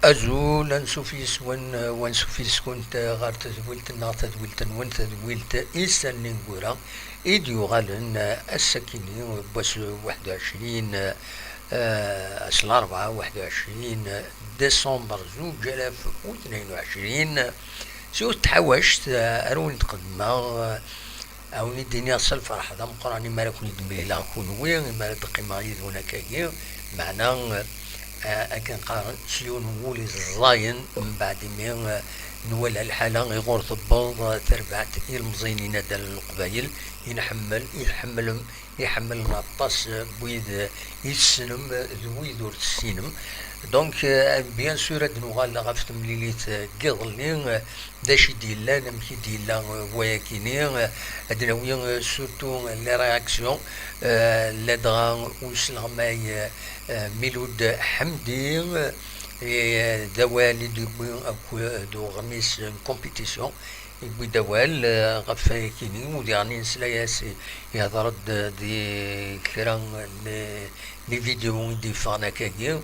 أزول أنسوفيس وانسوفيس كنت غار تذويلت النا تذويلت نون تذويلت إيسان نقورا إيديو غالن السكيني بس 21 أصل 4 ديسمبر 2022 سو تحوشت أرون تقدمه أو الدنيا الفرحة هذا مقراني ما لكم يدمي لا كونوين ما لدقي ما يدونا كاين معناه أكن قارن سيون مولي الزاين من بعد ما نولى الحالة يغور طبال تربعت المزينين دال القبايل يحمل نطاس بويد يسنم ذويد ورتسينم دونك بيان سور هاد نوغال غافت مليليت قيضلين داش ديلا نمشي ديلا وياكيني ادناويا سورتو لي رياكسيون لدغا وسلغماي ميلود حمدي دوالي دو غميس كومبيتيسيون يبوي دوال غف كيني وديعني نسلاياسي يهضرد دي كران لي فيديو دي فانا كاكي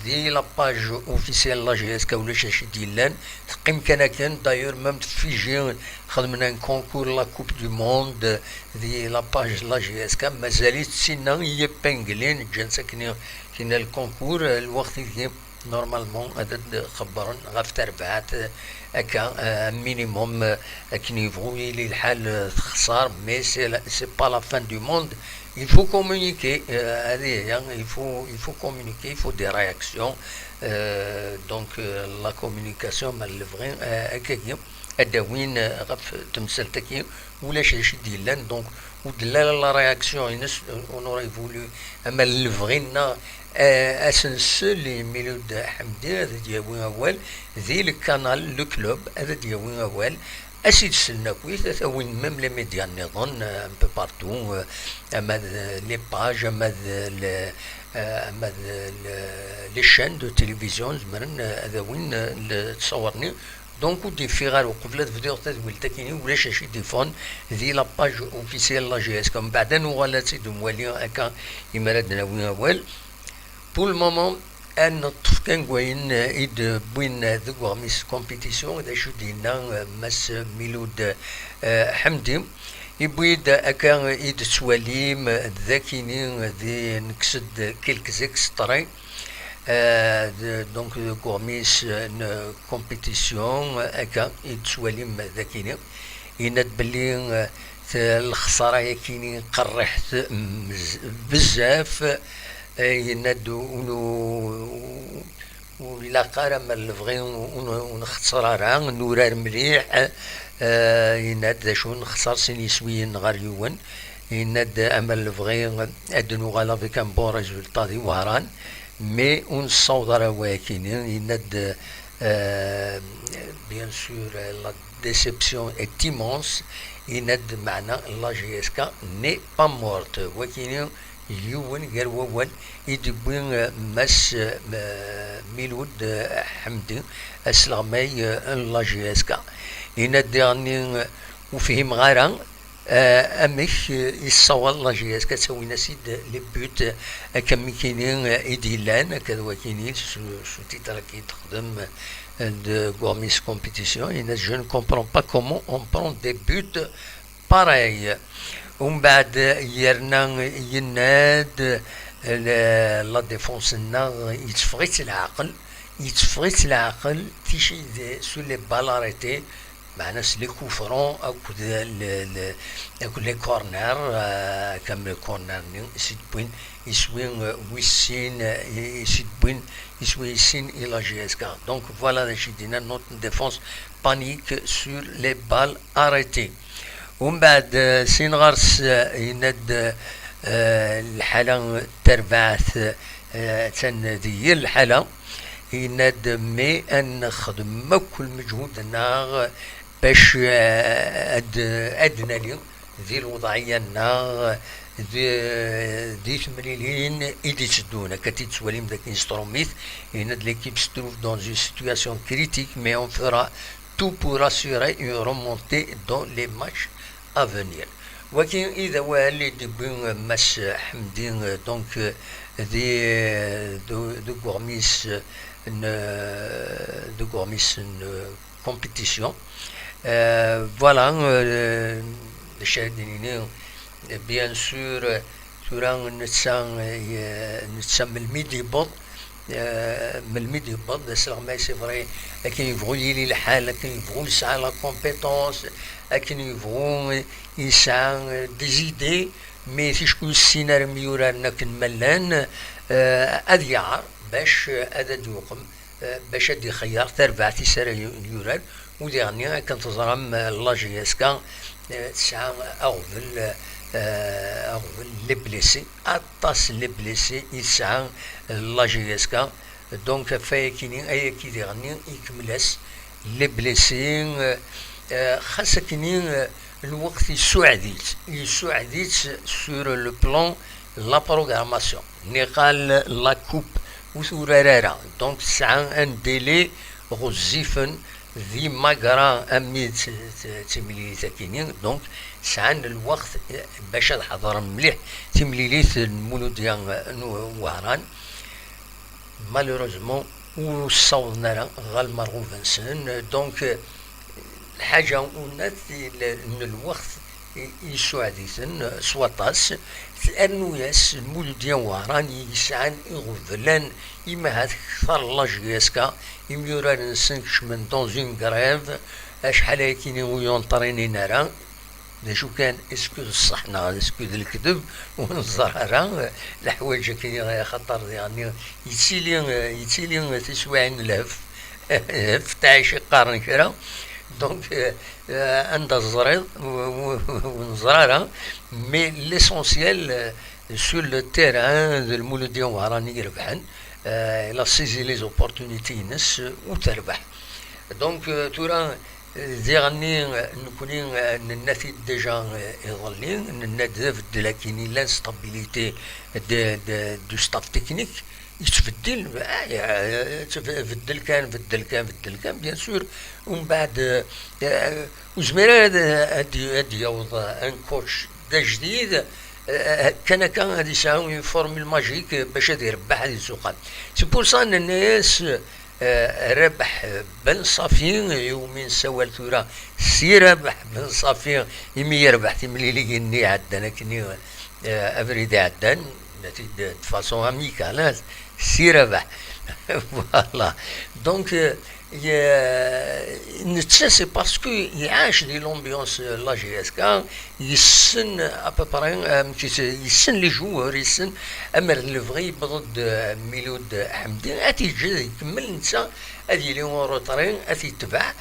دي لاباج اوفيسيال لا جي اس كا ولا شاشي ديلان تقيم كان دايور ميم تفيجي خدمنا ان كونكور لا كوب دو موند دي لاباج لا جي اس كا مازالت سينا هي بنجلين جان ساكنين كاين الكونكور الوقت اللي نورمالمون عدد خبرن غاف تربعات هكا مينيموم كنيفو اللي الحال تخسر مي سي با لا فان دو موند. Il faut communiquer, il faut communiquer, il faut des réactions. Donc la communication malvrée أكاكي أداوين غف تمثلتكي ولا شي ديالان دونك ودلال لا رياكسيون on aurait voulu أما الفغينا أسنس لي ميلود حمدي هذا دياوين أول ذي الكانال لو كلوب هذا دياوين أول أسيد سلناكويت ثوين ميم لي ميديا نظن ان بو بارتو اما لي باج اما لي شين دو تيليفزيون زمرن هذا وين تصورني دونك ودي فيغار وقبل فيديو تدويل تاكيني ولا شي ديفون ذي لاباج اوفيسيال لا جي اس كم بعدا نغالاتي دو موالي هكا يمردنا وين اول بول مومون أن نطف كان قوين إيد بوين ذو ميس كومبيتيسيون إذا شو دينا مس ميلود حمدي يبويد أكا إيد سواليم ذاكيني ذي نكسد كيلك زيكس طري دونك ذو ميس كومبيتيسيون أكا إيد سواليم ذاكيني يند بلي الخسارة يكيني قرحت بزاف ينادو ولا قارم الفغي ونختصرها نورار مليح يناد شو نخسر سيني سويين غاريون يناد امل الفغي ادنو غالا في كان بون ريزولطا دي وهران مي ونصوت راه واكين يناد بيان سور لا ديسيبسيون ايت immense يناد معنا لا جي اس كا ني با مورت واكين يون غير وول يدبين مس ميلود حمدي اسلامي لا جي اس كا ينادي وفيهم غيران امش يصور لا جي اس كا تسوينا سيد لي بوت كم كاينين ايديلان كذا وكاينين شو تيتر كي تخدم de Gourmis compétition et je ne comprends pas comment on prend des buts pareils. ومن بعد يرنا يناد لا ديفونس لنا يتفغيت العقل تيشي سو لي بالاريتي معنا لي كوفرون اكو لي كورنر كم كورنر سيت بوين يسوي ويسين سيت بوين يسوي سين الى جي اس كا دونك فوالا شي دينا نوت ديفونس بانيك سور لي بال اريتي. ومن بعد سين غارس يند الحالة تربعت تندي الحالة يند مي أن نخدم كل مجهودنا باش أدنى لي ذي الوضعية نا دي تمريلين إيدي تشدونا كتي تسواليم داك انستروميت يند ليكيب ستروف دون une situation critique mais on fera tout pour assurer une remontée dans les matchs à venir. ولكن إذا والي دبين مس حمدين دونك دي دو غورميس de Gourmis une compétition. Voilà, bien sûr, توران نتسمى الميدي بوض من الميدي بوض سي سي فري لكن يبغوا يلي الحال لكن يبغوا يسعى لا كومبيتونس لكن يبغوا يسعى ديزيدي مي تيشكو السينار ميورا ناك ملان أذيعر باش أدد يوقم باش أدي خيار تربع تيسار يوران ودي غني كنتظرم لاجي اسكا تسعى أغفل لي بليسي اطاس لي بليسي يسعى لاجي اسكا دونك فايكيني اي كي ديغني يكملاس لي بليسي خاصة كيني الوقت يسوعديت سور لو بلان لا بروغراماسيون نقال لا كوب وثورارا دونك تسعى ان ديلي غزيفن ذي ماغرا امي تمليلي تاكيني دونك سعان الوقت باش الحضر مليح تمليليت المولوديا وهران مالوروزمون وصوتنا غال مرغوفنسن دونك الحاجة ونات ان الوقت يسوعديثن سواطاس الأرنوياس المولوديا وهران يسعان يغفلان إما هاد كثر لاجياسكا يميوران نسنكش من دون غريف أشحال هاكيني ويونطريني نارا شو كان اسكو الصحنا اسكو الكذب ونزرارا الحوايج كاين خطر يعني يتيلي تسوعين الهف فتاعش قارن كرا دونك عند الزريض ونزرارا مي ليسونسيال سور لو تيران المولوديا وهراني يربحن لا سيزي لي زوبورتونيتي ناس وتربح دونك تورا ديغني نكوني ننافي ديجا يظلين ننادف دلاكيني لانستابيليتي دو ستاف تكنيك يتبدل بدل كان بيان سور ومن بعد وزميرا هادي يوض ان كوتش دا جديد كان غادي يساوي فورمول ماجيك باش هادي يربح هادي السوقات سي بور سا ان الناس ربح بن صافي يومين سوال ثورة سي ربح بن صافي يمي يربح تمليلي ني عدنا كني افريدي عدن دو فاسون اميكال سي ربح فوالا دونك نتسا سي باسكو يعاش دي لومبيونس لا جي اس كا يسن ابوبري يسن لي جوور يسن امر لو فغي ضد ميلود حمدي اتي جي يكمل نتسا ادي لي روطرين اتي تبع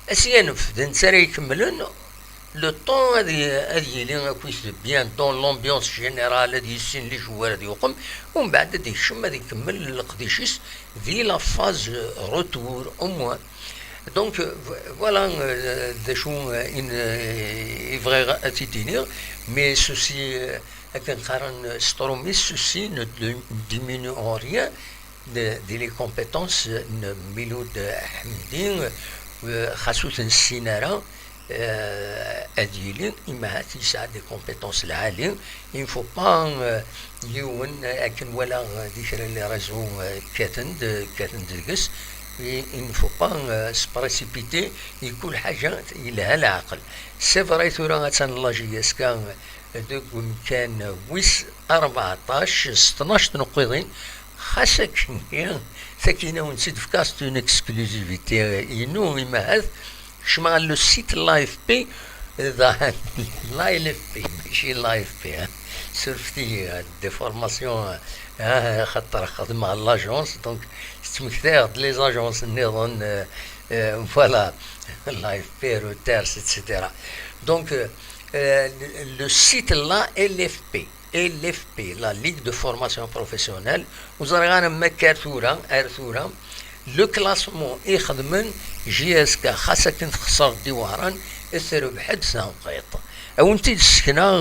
اتي ينف نتسا يكملن لو طون هذه اللي كويس بيان دون لومبيونس جينيرال هذه يسين لي جوار هذه يقوم ومن بعد هذه يشم هذه يكمل القديشيس في لا فاز روتور او موان دونك فوالا ذا شو ان يفغي تيتينير مي سوسي كنقارن سترومي سوسي نو ديمينو اون ريان دي لي كومبيتونس ميلود حمدين خاصوت السينارا أديلين إما هاتي يساعد دي كومبيتونس العالية il faut pas يون أكن ولا ديكرا لي رازو كاتند دلقس il faut pas سبريسيبيتي يكون حاجة إلها العقل سي فري ثورا غاتان لاجي اسكا دوك كان ويس 14 16 نقيضين خاصة ساكينة ونسيت في كاست اون اكسكلوزيفيتي ينو إما هذا شمال لو سيت لايف بي لايف بي ماشي لايف بي سرفتي دي فورماسيون خاطر خدم مع لاجونس دونك استمكثار لي زاجونس نظن فوالا لايف بي روتيرس اتسيتيرا دونك لو سيت لا LFP la Ligue de formation professionnelle وزرغانا مكارثورا ارثورا لو كلاسمون يخدمن جي اس كا خاصة كنت خسر ديواران اثروا بحد سنقيط او انتي تسكنا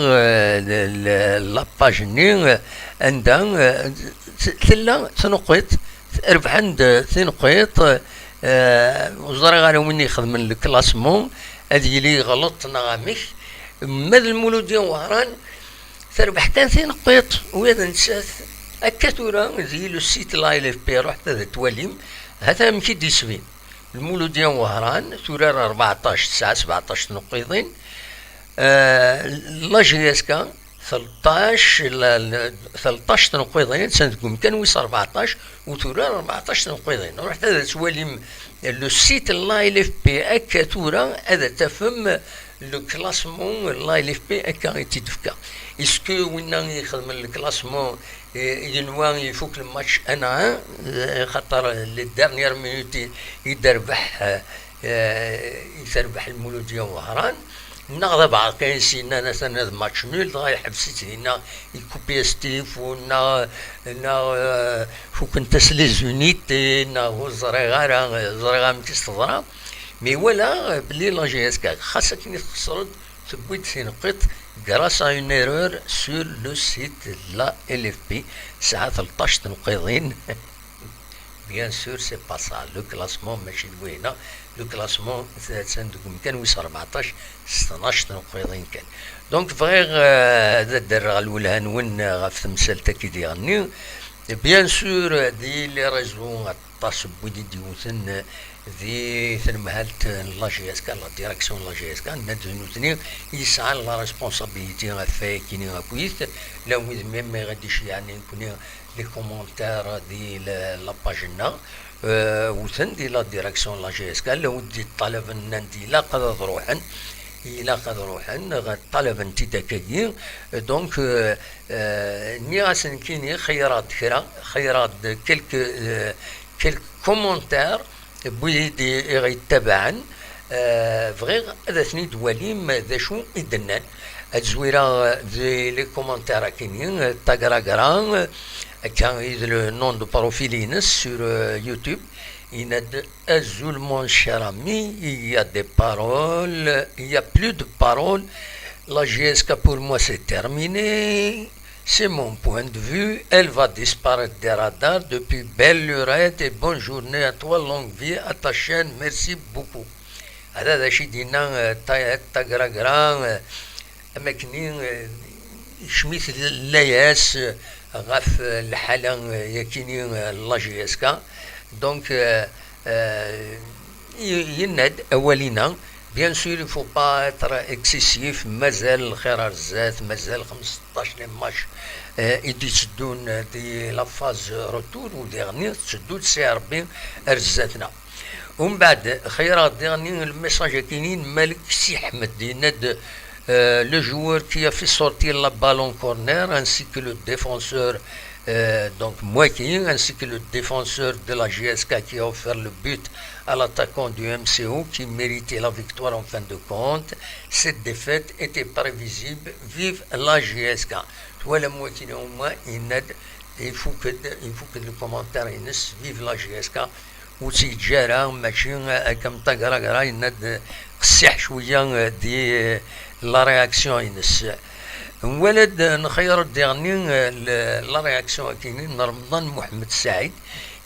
لاباج ني عندها ثلا تنقيط ربح عند تنقيط وزرغانا وين يخدمن الكلاسمون هذه لي غلط نغامش ماذا المولودين وهران تربح كان ثين قيط وإذا نسات الكثورة زي لو سيت لا ال اف بي رحت هذا تواليم هذا مكي ديسفين المولودية وهران ثورار 14 9 17 نقيضين لا جي اس كا 13 تنقيضين سنتكم كان ويس 14 وثورار 14 تنقيضين رحت هذا تواليم لو سيت لا ال اف بي الكثورة هذا تفهم لو كلاسمون لا ال اف بي اكا تيدفكا اسكو وين يخدم الكلاسمون ينوى يفوك الماتش انا خاطر لي دارنيير مينوت يدربح المولودية وهران نغضب عاقين سينا ناس ماتش نول غاي حبسيت هنا يكوبي ستيف ونا فوك نتاس لي زونيتي نا هو زريغا متستضرا مي ولا بلي لا جي اس كا خاصك كي تخسرد تبويد تنقط grâce à une erreur sur le site de la LFP ساعة 13 تنقيضين. Bien sûr c'est pas ça le classement ماشي دوينة لو كلاسمون سندكم كان ويس 14 16 تنقيضين كان دونك فغير هذا الدرع الولهان وين غاف تمثال تاكي ديالني بيان سور دي لي ريزون طاس بودي ديوثن ذي ثنمهالت لا جي اس كا لا ديريكسيون لا جي اس كا نتنوثني يسعى لا ريسبونسابيلتي غافا كيني غاكويث لا ويد ميم ما غاديش يعني نكون لي كومونتير دي لا باجنا وثن دي لا ديريكسيون لا جي اس كا لو ودي الطلب نندي لا قد روحن إلا قد روحن الطلب انت داكاكي دونك ني غاسن كيني خيرات كرا خيرات كلك كومونتير بويدي غيتبعن فغير هذا ثني دواليم ذا شو إدنان الزويرة ذي لي كومونتير كاينين تاكراكرا كان لو نون دو بروفيل سور يوتيوب il a de Azul mon cher ami, il y a des paroles, il n'y a plus de paroles. La GSK pour moi c'est terminé, c'est mon point de vue, elle va disparaître des radars. Depuis belle lurette et bonne journée à toi, longue vie à ta chaîne, merci beaucoup. هذا شي دينا تاغراغرا اماكنين شميت اللاياس غاف الحاله يكيني لا جي اس كا دونك يناد اولينا بيان سور يفو با اتر اكسيسيف مازال الخير الزات مازال 15 ماتش يدي تسدون دي لافاز روتور وديغني تسدون سي ربي رزاتنا ومن بعد خيرات ديغني الميساج كاينين مالك سي احمد يناد le joueur qui a fait sortir la balle en corner ainsi que le défenseur donc Mouaki ainsi que le défenseur de la GSK qui a offert le but à l'attaquant du MCO qui méritait la victoire en fin de compte. Cette défaite était prévisible. Vive la GSK. Voilà Mouaki au moins il faut que le commentaire ينس vive la GSK وتيجارة ماشي كم تقرا يناد قسيح شوية دي لا رياكسيون ينس ولد نخير الديرني لا رياكسيون كاينين رمضان محمد سعيد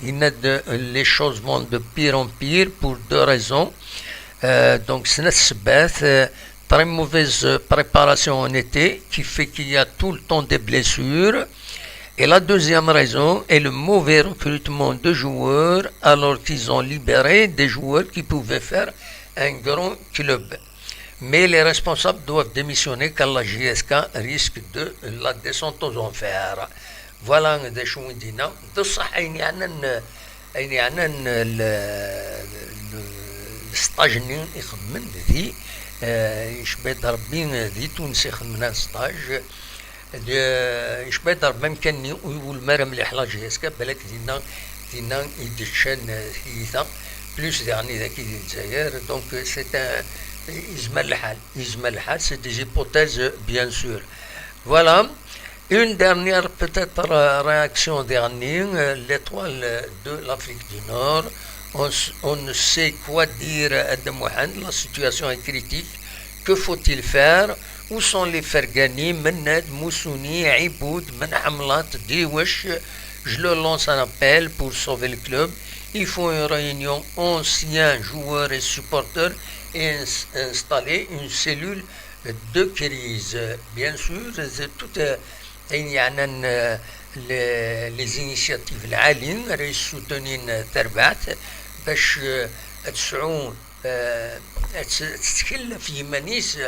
يناد لي شوز فون دو بير اون بير بور دو ريزون دونك سنة السبات très mauvaise préparation en été qui fait qu'il y a tout le temps des blessures. Et la deuxième raison est le mauvais recrutement de joueurs alors qu'ils ont libéré des joueurs qui pouvaient faire un grand club. Mais les responsables doivent démissionner car la JSK risque de la descente aux enfers. Voilà des choses dina. De ça, il y a الستاج يخدم ذي يشبه ضربين ذي تونس يخدم ستاج يشبه ضرب ممكن يقول مرة مليح لا جي اس كا بالك دينا يدشان ثيثا بلوس يعني ذاك الجزائر دونك سي يزمل الحال سي دي زيبوتيز بيان سور فوالا. Une dernière peut-être réaction dernière, l'étoile de l'Afrique du Nord, on ne sait quoi dire à Mohamed, la situation est critique, que faut-il faire? Où sont les Fergani, Mened, Moussouni, Iboud, Menhamlat, Diwesh? Je leur lance un appel pour sauver le club. Il faut une réunion anciens joueurs et supporters et installer une cellule de crise. Bien sûr, c'est tout. يعني لي زينيسياتيف العاليين راه يسوتونين تربعت باش تسعون تتكلف يمانيس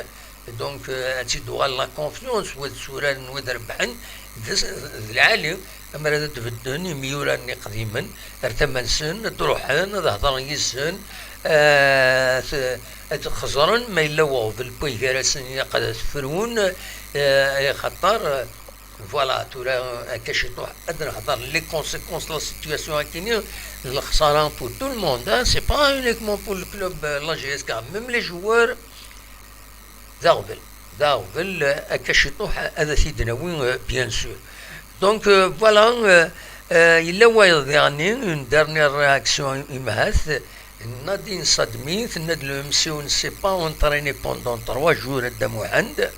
دونك تيدوغال لا كونفيونس ود سوران ود ربحن العالم اما راه تبدلني ميوراني قديما ارتمن سن تروحن تهضر يسن خزرن ما الا وهو بالبوي كراسن قد تفرون خطر فوالا تورا كاشيتو ادرا هضر لي كونسيكونس لا سيتوياسيون كاينين الخساره بور تو الموند سي با اونيكمون بور الكلوب لا جي اس كا ميم لي جوار ذاغبل كاشيتو هذا سيدنا وين بيان سور دونك فوالا الا وايض يعني اون ديرنيير رياكسيون يمهث نادين صدميت ناد لو مسيو سي با اونتريني بوندون 3 جور قدام عند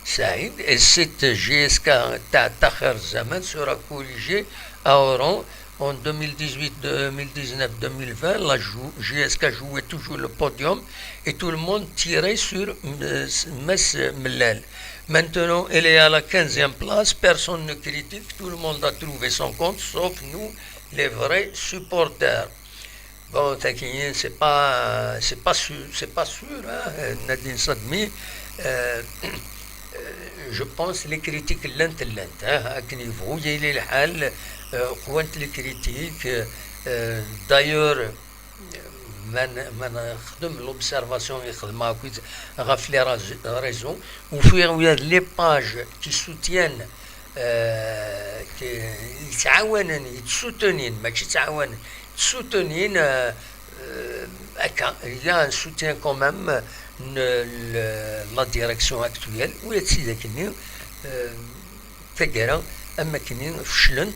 سعيد السيت جي اس كا تاع تاخر الزمن سورا كوليجي اورون en 2018, 2019, 2020, la GSK jouait toujours le podium et tout le monde tirait sur Metz Mellel. Maintenant, elle est à la 15e place, personne ne critique, tout le monde a trouvé son compte, sauf nous, les vrais supporters. Bon, c'est pas sûr, hein, Nadine Sadmi. Je pense les critiques lent à quel niveau il y a le hal قوانت لي كريتيك دايور من خدم لوبسيرفاسيون يخدم هكا غاف لي ريزون وفي ويا لي باج كي سوتيان يتعاونن يتسوتونين ماشي تعاونن تسوتونين هكا يا سوتيان كومام لا ديريكسيون اكتويال ويا تسيدا كني تقرا اما كني فشلنت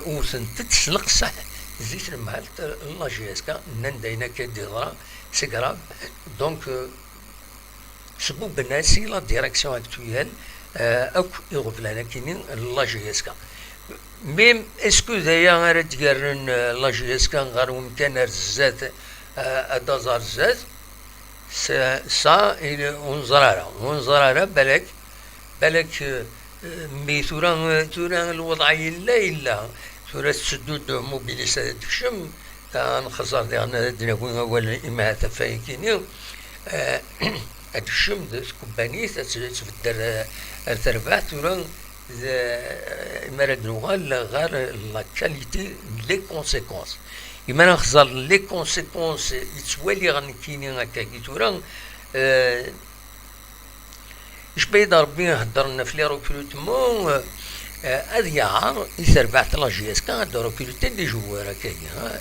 وثنت تسلق صح زيت المهالت لا جي اس كا نندينا كديرا سي كراف دونك سبو بناسي لا ديريكسيون اكتويال اك يغفلنا كاينين لا جي اس كا ميم اسكو دايا راه تقارن لا جي اس كا غير ومكان رزات ادازار زات سا ونزرارة بالك مي ثورا الوضعية لا ثورا السدود موبيليسات تكشم نخزر ديالنا دناوين أول إما تفايكيني تكشم كومبانيات تبدل التربع ثورا مراد نوغال غير لا كاليتي لي كونسيكونس إما نخزر لي كونسيكونس يتوالي غنكيني هكاكي ثورا شبيد ربي هدرنا في لي روكروتمون هذا يعار يتربعت لا جي اس كا هاد روكروتي لي جوار هكايا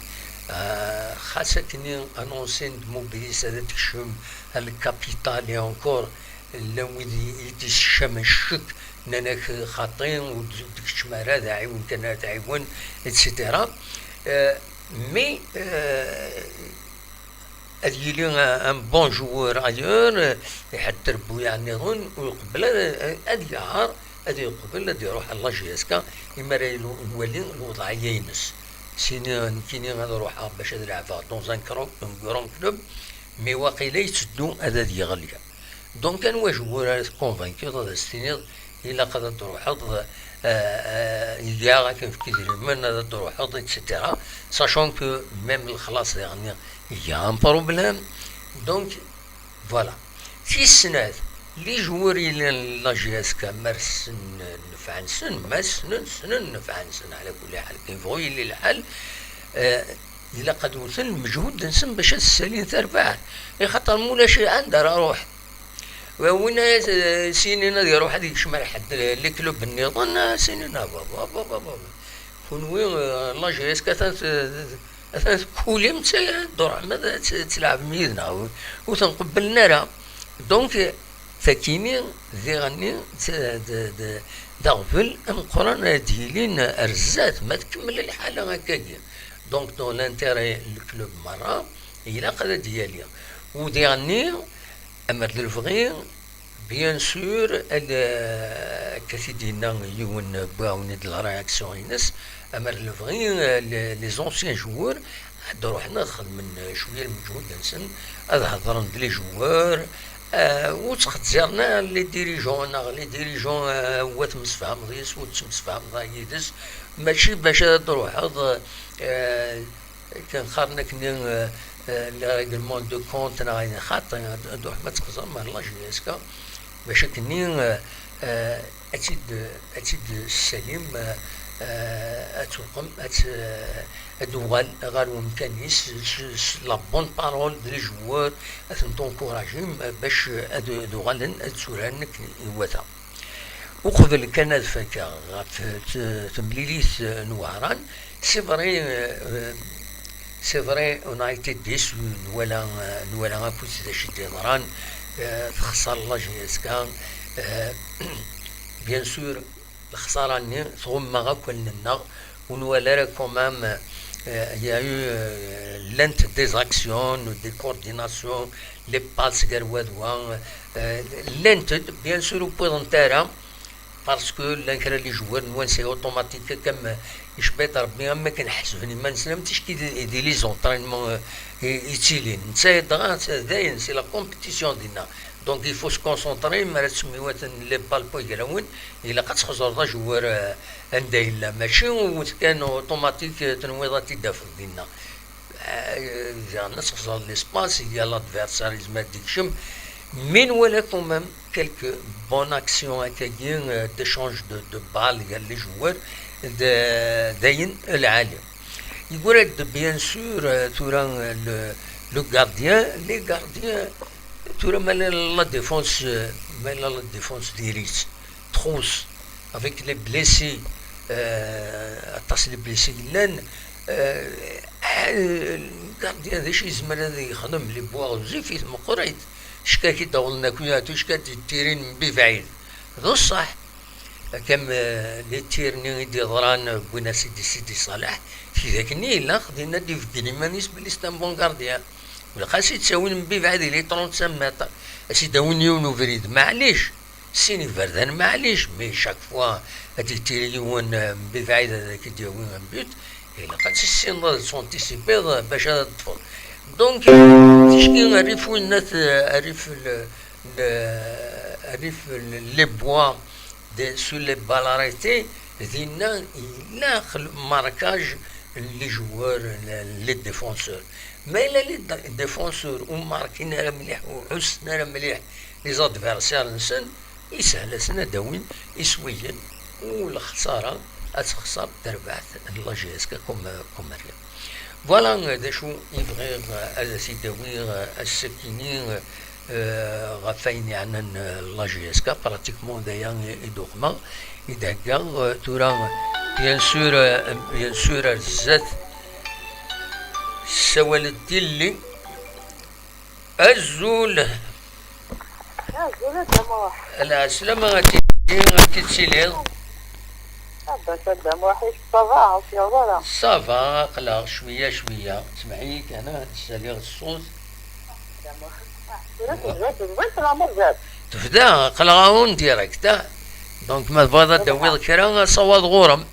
خاصة كني انونسين موبيليس هذا تكشم الكابيتال اونكور لوين يتشم الشك ناناك خاطين وديك هذا عيون كان هذا عيون اتسيتيرا مي يلي ان بون جوور ايور يحتر بو يعني هون ويقبل هاد يعار هادي يقبل هادي يروح على جي اس كا اما نولي الوضعيه ينس سيني كيني غادي نروح باش نلعبها دون ان كرون كلوب مي واقيلا يتسدو هذا دي غاليه دونك كان واش جوور كونفانكي هذا السيني الا قدر تروح يا كان في كيدير من هذا تروح اكسيتيرا ساشون كو ميم الخلاص يعني يا ان بروبليم دونك فوالا في السنات لي جووري لا جي اس كا مرسن نفعن سن ما سنن نفعن سن على كل حال كاين فوي لي الحل الا قد وصل مجهود نسن باش السالين تربح خاطر مولا شي عندها روح وين سينينا يروح هذيك شمال حد لي كلوب النظام سينينا بابا كون وين لا جي اس كا كولي متى دور ماذا تلعب ميدنا وتنقبلنا راه دونك فكيني ذي غني دغفل القران ديالين ارزات ما تكمل الحاله هكاكيا دونك دون لانتيري الكلوب مره الى قد ديالي ودي غني اما الفغي بيان سور كثيرين يون باون د لا رياكسيون ينس اما الفغي لي زونسيان جوور هاد روحنا نخدم من شويه المجهود نسن هذا هضرن لي جوار وتختزرنا لي ديريجون هو تمسفهم ضيس وتمسفهم ضايدس ماشي باش تروح كان خارنا كني ريغلمون دو كونت انا خاطر دوح ما تخزر ما الله جيسكا باش كني اتيد السليم اتوقم دوال غير ممكنيس لا بون بارول دي جوار تنكوراجي باش دوغالن تسوران نواتا وقبل كان فكا تمليليت نواران سي فري اون ايتي ديسو نوالا بوس داشي ديضران تخسر الله جيسكا بيان سور الخسارة ني ثم غاكل لنا ونوالا كومام il y a eu l'ente des actions, des coordinations, les passes garouadouan, l'ente bien sûr au point d'entera parce que l'incrédit les joueurs nous c'est automatique comme je peux dire bien mais qu'on حسبني ما نسلمتش كي دي لي زونطرينمون يتيلين c'est la compétition دينا donc il faut se concentrer ما تسميوات لي بالبو يقراون الا كتخزر دا جوار اندايلا ماشي كان اوتوماتيك تنويضات يدافع دينا الناس تخزر ليسباس يا لادفيرسار يزما ديكشم من ولا كومام كالكو بون اكسيون هكاكين ديشونج دو بال ديال لي جوار داين العالم يقول لك بيان سور تورا لو غارديان لي غارديان تورا مال لا ديفونس ديريت تخوص افيك لي بليسي اتصل لي بليسي لان الغارديان ذا شي زمان هذا يخدم لي بواغ زيفيت مقريت شكا كي دولنا كوياتو شكا تيرين من بعيد ذو الصح كم لي تيرني دي ضران بونا سيدي صالح في ذاك النيل لا خدينا دي في كليمانيس باليستان بون غارديان ولا خاصي تساوي من بعد لي 35 متر اسي داوني ونوفريد معليش سيني فردان معليش مي شاك فوا هاديك تيليون بعيد هذاك دياوي من بيت الا قد السين سونتيسيبي باش تدخل دونك تشكي عرفوا الناس عرف لي بوا سو لي بالاريتي دينا لا ماركاج لي جوار لي ديفونسور ما الا لي ديفونسور وماركين راه مليح وحسنا راه مليح لي زادفيرسير نسن يسهل سنه داوين يسويا والخساره اتخسر تربح الله جيسكا كوم ريا فوالا هذا شو يبغي هذا سيداوي السكيني غفايني عن الله جيسكا براتيكمون دايا يدوخما يدقا تورا بيان سور الزات سوال الدلي الزول لا سلامة غاتي تسيليض صافا قلق شوية اسمعي انا تسالي الصوت تفدا قلقاون ديريكت دونك ما تبغى دوي كرا صواد غورم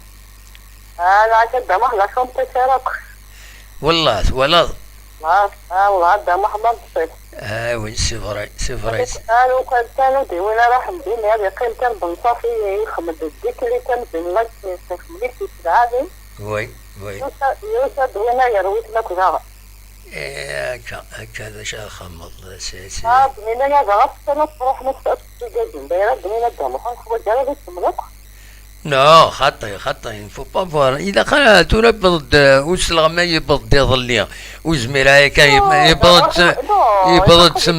انا كدا ما خلاكم تشارك والله والله والله هذا محمد تصيد وين سي فري انا كنت دي وانا راح ندير هذه كان بنصافي يخمد الديك اللي كان بين لك تخملي في العادي وي يوسف وانا يرويت لك كذا كذا شا خمض سي بنينا يا غلط انا صراحه نفس الجزم بيرد بنينا دم خو جرب تملك لا خطي فو با فوار اذا قال تنبض وسلغما يبض يظليا وزميلها يبض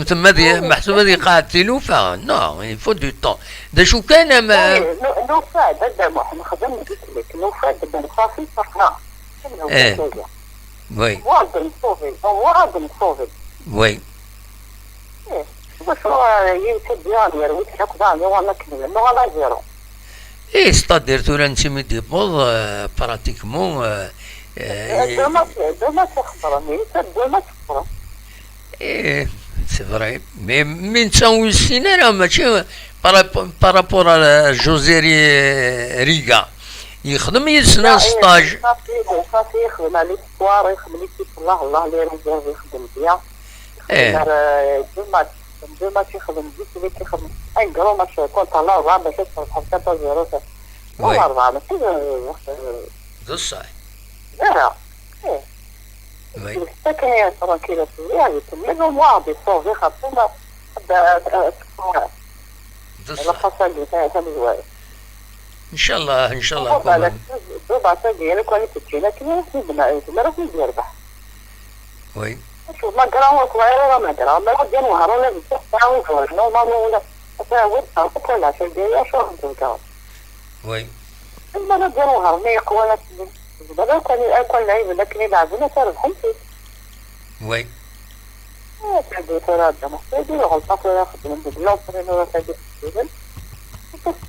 تما محسوبه ذي قاتلو فا نو يفو دو طون دا شو كان ما نو فاد هذا ما خدمت لك نو فاد بن خافي صحنا وي واحد صوفي وي بس هو يمكن يعني يروي حقدان وانا كذا ما غادي يجرو ستادير تورا نتيمي دي بوض براتيكمون دوما تخبرني دوما تخبرني سي فري مي من تساوي السينا راه ماشي بارابور على جوزيري ريغا يخدم يسنا ستاج صافي يخدم على السوار يخدم لي الله اللي راه يخدم بيا دوما ماشي خدم ديك اللي كيخدم اي قالوا ماشي كون طلعوا 4 باش يدخل في 14 0 وي 4 ماشي ذو الصح لا وي ساكن هي ترانكيلا يعني تمنهم واحد يصوغي خاطرنا ذو لا الصح خاصة اللي فيها تمزوائي ان شاء الله ان شاء الله بالك كون ربع ساعة ديالك وأنا تجي لكن يبنى راه يربح وي شوف ما قراو صغيرة ما قراو ما غادي نهارو لا بتاعو فورنو ما ولا فاود صافي لا شي ديال شو نتوقع وي ما غادي نهار ما يقوى لا دابا كان لعيب لكن يلعبنا تربحوا فيه وي تعدي فراد ما سيدي غلطة ولا خدمة بالله ولا سيدي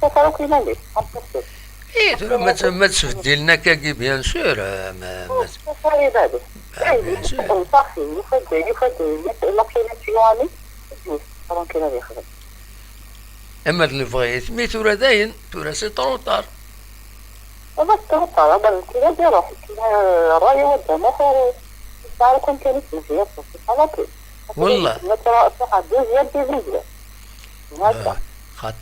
تفرق لنا ليه ايه ترى ما تسفدي لنا كاكي بيان سور ما فريدة بيان سور صافي يفد لابسيلاتيواني طبعا كده بيخدم اما اللي بغيت مي تورا داين تورا سي طروطار بس تبطل هذا كده بيروح كده الراي ودى مخر تعرف كم كانت مزيات بس خلاص والله لا ترى أصبح دوزيام بيزيد هذا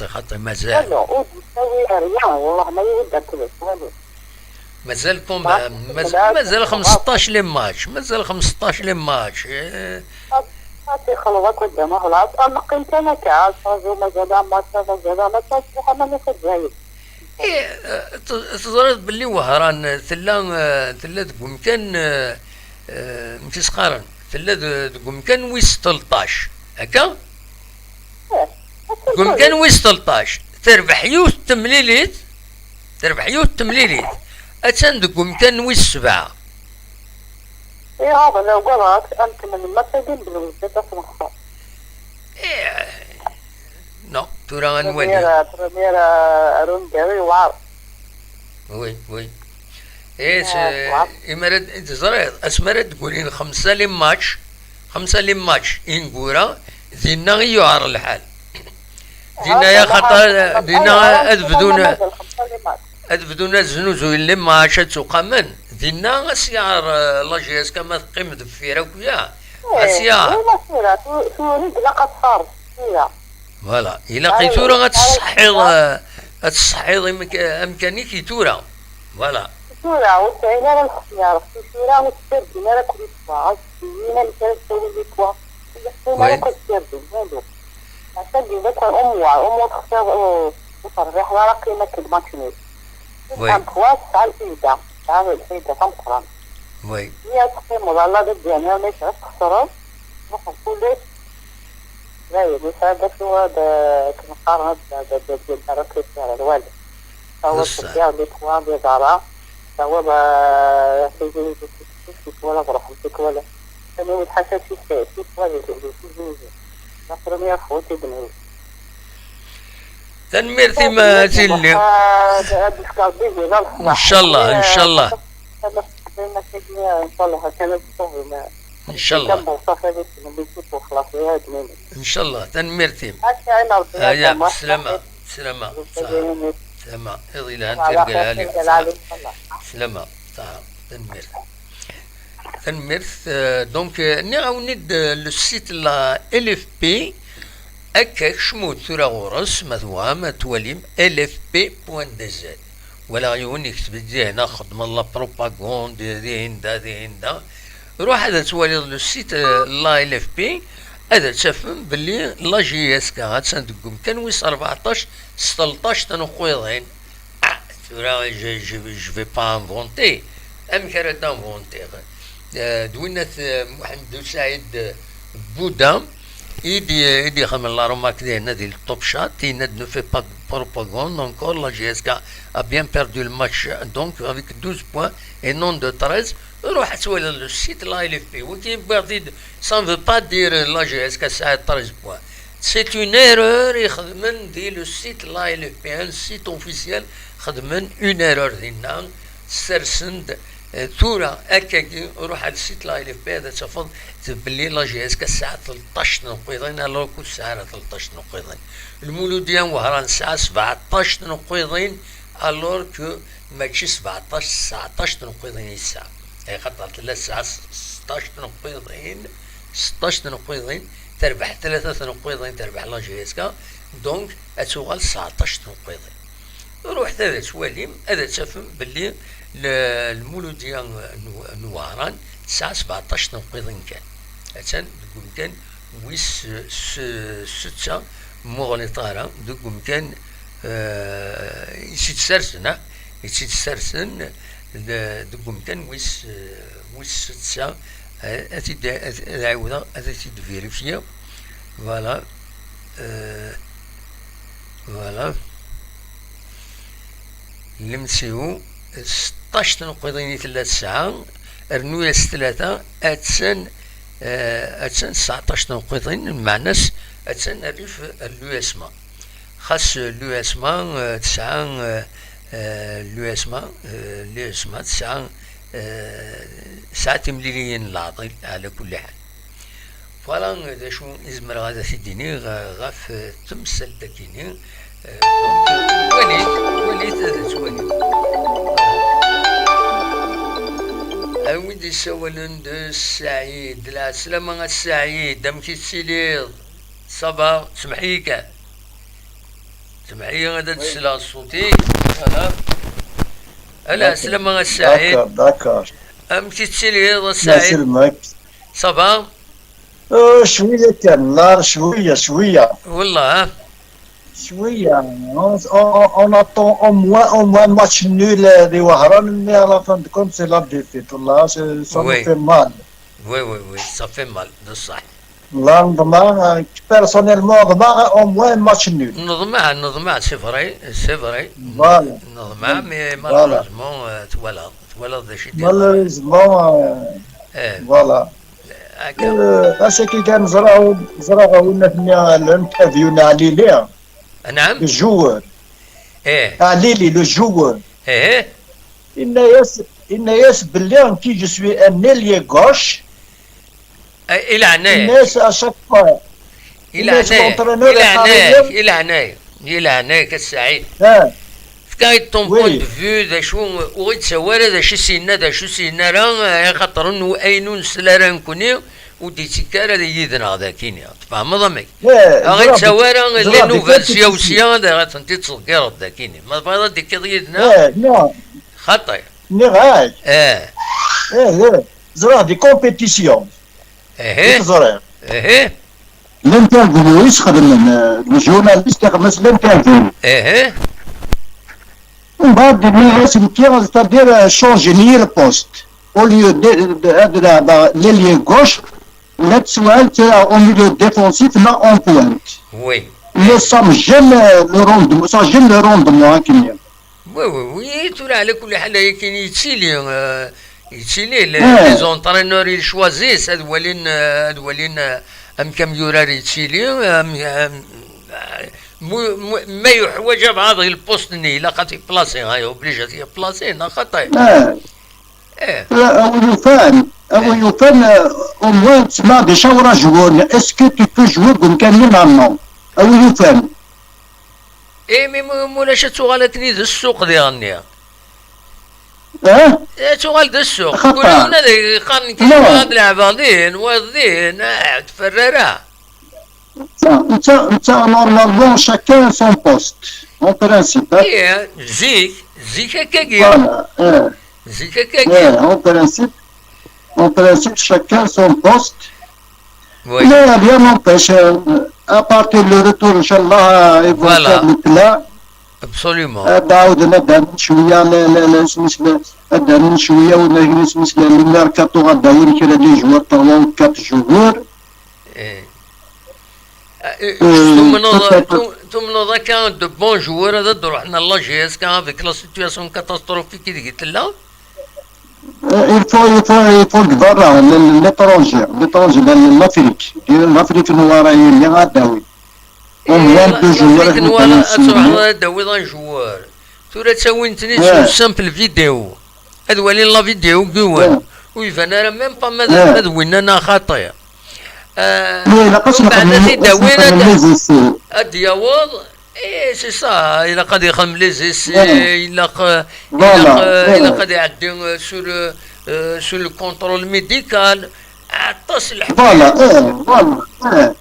خاطر مازال لا عود يسوي ريان والله ما يودى كده مازالكم مازال 15 لين ماتش مازال 15 لين ماتش هاتي خلوات قدامها خلاص أنا قلت أنا كعاد فازو مازال ما تصبح ما نفد زايد ايه تظرت باللي وهران ثلا تقوم كان مش سقارن ثلا تقوم كان ويس 13 هكا تقوم كان ويس 13 تربح يوث تمليليت اتسان تقوم كان ويس 7 إيه هذا لو قرأت أنت من المسجد بالوزيت أصلا ايه نو تورا غنولي بريميرا أرون جاري وعار وي ايه امارات تزرع اسمرت تقولين 5 لين ماتش انقورا دينا يعار الحال دينا يا خطا دينا ادفدونا زنوزو اللي ماتش تقامن دينا اسيار لاجيس كما تقيم دفيرا ويا اسيار لقد صار فوالا الا قيتورا غتصحيض امكانيك تورا فوالا سورة وتعينا الخيار في سورة وتسردين أنا كل إسبوع سينا اللي كانت تسوي لي كوا يحسونا كل تسردين هادو عشان يذكر أمو تختار وتربح ولا قيمة كلمة كنيس أم كواس تعال إيدا تعال الحيدة فم قرآن وي هي تقيم مظلة الدنيا وليش تخسرها وخصو ليش لا يدوسها دفوا هذا كنقارنة بالبركة على الوالد فهو التبيع بيكوا بيضارة فهو في ولا بروح فيك ولا أنا متحسن في ولا نصر مية فوتي بنوي تنميرتي ما تلي ان شاء الله ان شاء الله ان شاء الله ان شاء الله تنميرتي يا سلامة يضي لها تلقى لها سلامة تنميرت دونك نعاود لو سيت لا LFP هكاك شموت ثورة غرس مثوها ما تواليم LFP.dz ولا يوني يكتب دي هنا خدم الله بروباغوند دي هندا روح هذا توالي لو سيت لا LFP هذا تفهم باللي لا جي اس كا تسندكم كان ويس 14 16 تنقويضين ثورة جو في با انفونتي ام كانت انفونتي دوينة محمد سعيد بودا يدي خدم الله رماك دي نادي التوب شات il ne fait pas de propagande encore la GSK a bien perdu le match donc avec 12 points et non de 13 روح تسوي le site la LFP وكي بعد ça ne veut pas dire la GSK ça a 13 points c'est une erreur يخدمن دي le site la LFP un site officiel خدمن une erreur دينا سرسند ثورة هكاكي روح على السيت لا إل بي هذا تفضل باللي لا جي اس الساعة 13 نقيضين الوغ كل الساعة 13 نقيضين المولوديان وهران الساعة 17 نقيضين الوغ كو ماشي 17 19 نقيضين الساعة أي خاطر الساعة 16 نقيضين تربح 3 نقيضين تربح لا جيسكا دونك اتوغال 19 نقيضين. روح هذا تواليم هذا تفهم باللي المولودية نواران تسعة 17 نقيضين كان أتان دوك كان ويس ستة مغلطارة دوك كان يتسرسن دوك كان ويس ستة عاودا أتي فيريفيا فوالا فوالا لمسيو 16 نقيضين 3 ساعة رنويا 3 أتسن 19 نقيضين معناس أتسن أريف اليوسما خاص اليوسما تسعة اليوسما تسعة ساعة مليليين العطيل على كل حال. فوالا دا شو إزمر غادا تديني غاف تمثل داكيني وليت هذا توالي أودي سوالن دو السعيد العسلامة السعيد دمكي تسيليض صبا سمحيكا سمحيكا غادا تسلا صوتي هلا السلامة السعيد داكار أمكي تسيليض السعيد صبا شوية كان نار شوية والله شوية on attend au moins match nul des Wahran mais à la fin de compte c'est la défaite là ça me fait mal. Oui ça fait mal de ça. Lendemain personnellement au moins match nul. نضمع c'est vrai Voilà. نضمع mais malheureusement voilà ذا شيء malheureusement voilà. هذا كي كان زرعوا لنا الانترفيو نتاع ليلي نعم الجوار ليلي لو جوار إن ياس بالله كي جو سوي ان اليي غوش إلى عناية الناس اشاك فوا إلى عناية السعيد فكاين طون بوين دو فيو ذا شو وغيت سوالة ذا شو سينا راه خاطر انو اينون سلارا نكوني ودي تيكارا ذا يدنا ذا كينيا تفهم ضمك غيت سوالة اللي نوفال سياوسيا ذا غاتنتي تصغير ذا كينيا ما بغا ديك يدنا خطي نغاي زرا دي كومبيتيسيون زرا الانترفيو يخدم الجورناليست يخدم الانترفيو On va donner c'est-à-dire changer le poste. Au lieu de l'ailier gauche, l'ex-ouest au milieu défensif, là en pointe. Oui. Mais ça me gêne le rendement qu'il y a. Oui, tout là, على كل حال كاين يتسيلي لي زونطرينور يشوازيس هاد ولين ام كم يورار يتسيلي ما يحوج بعض البوست ني لا قد بلاصي هاي اوبليجاتي بلاصي نا خطي او يفان او موان تسمع دي شاورا جوون اسكو تي بو جوي كون كان نورمالمون او يفان مي مولاش تغالتني ذا السوق ديالني تغال ذا السوق قولوا هذا قارن كي هاد العبادين واضين تفررا normalement chacun son poste en principe زيك هكاكيا زيك هكاكيا en principe chacun son poste mais rien n'empêche à partir du retour inchallah ils vont faire le plat absolument داود ندان شويه لا ندان شويه ونجلس مثل الميركاتو غاداير كي لي جوار 3 4 جوار ثم نظن كان دو بون جوار هذا رحنا لا جي اس كان افيك لا سيتوياسيون كاتاستروفيك كي قلت لا il faut برا l'étranger l'Afrique نوارا اللي غاداوي الأفريق نوارا تروح داوي ضان جوار تورا تساوينتني سامبل فيديو هاد ولين لا فيديو كيوان ويفان راه ميم با ماذا هاد وين انا خاطيه بعد زيد وين الدياوض سي صا إلا قد يخدم لي زيسي إلا قد يعدي سور الكونترول ميديكال تصلح فوالا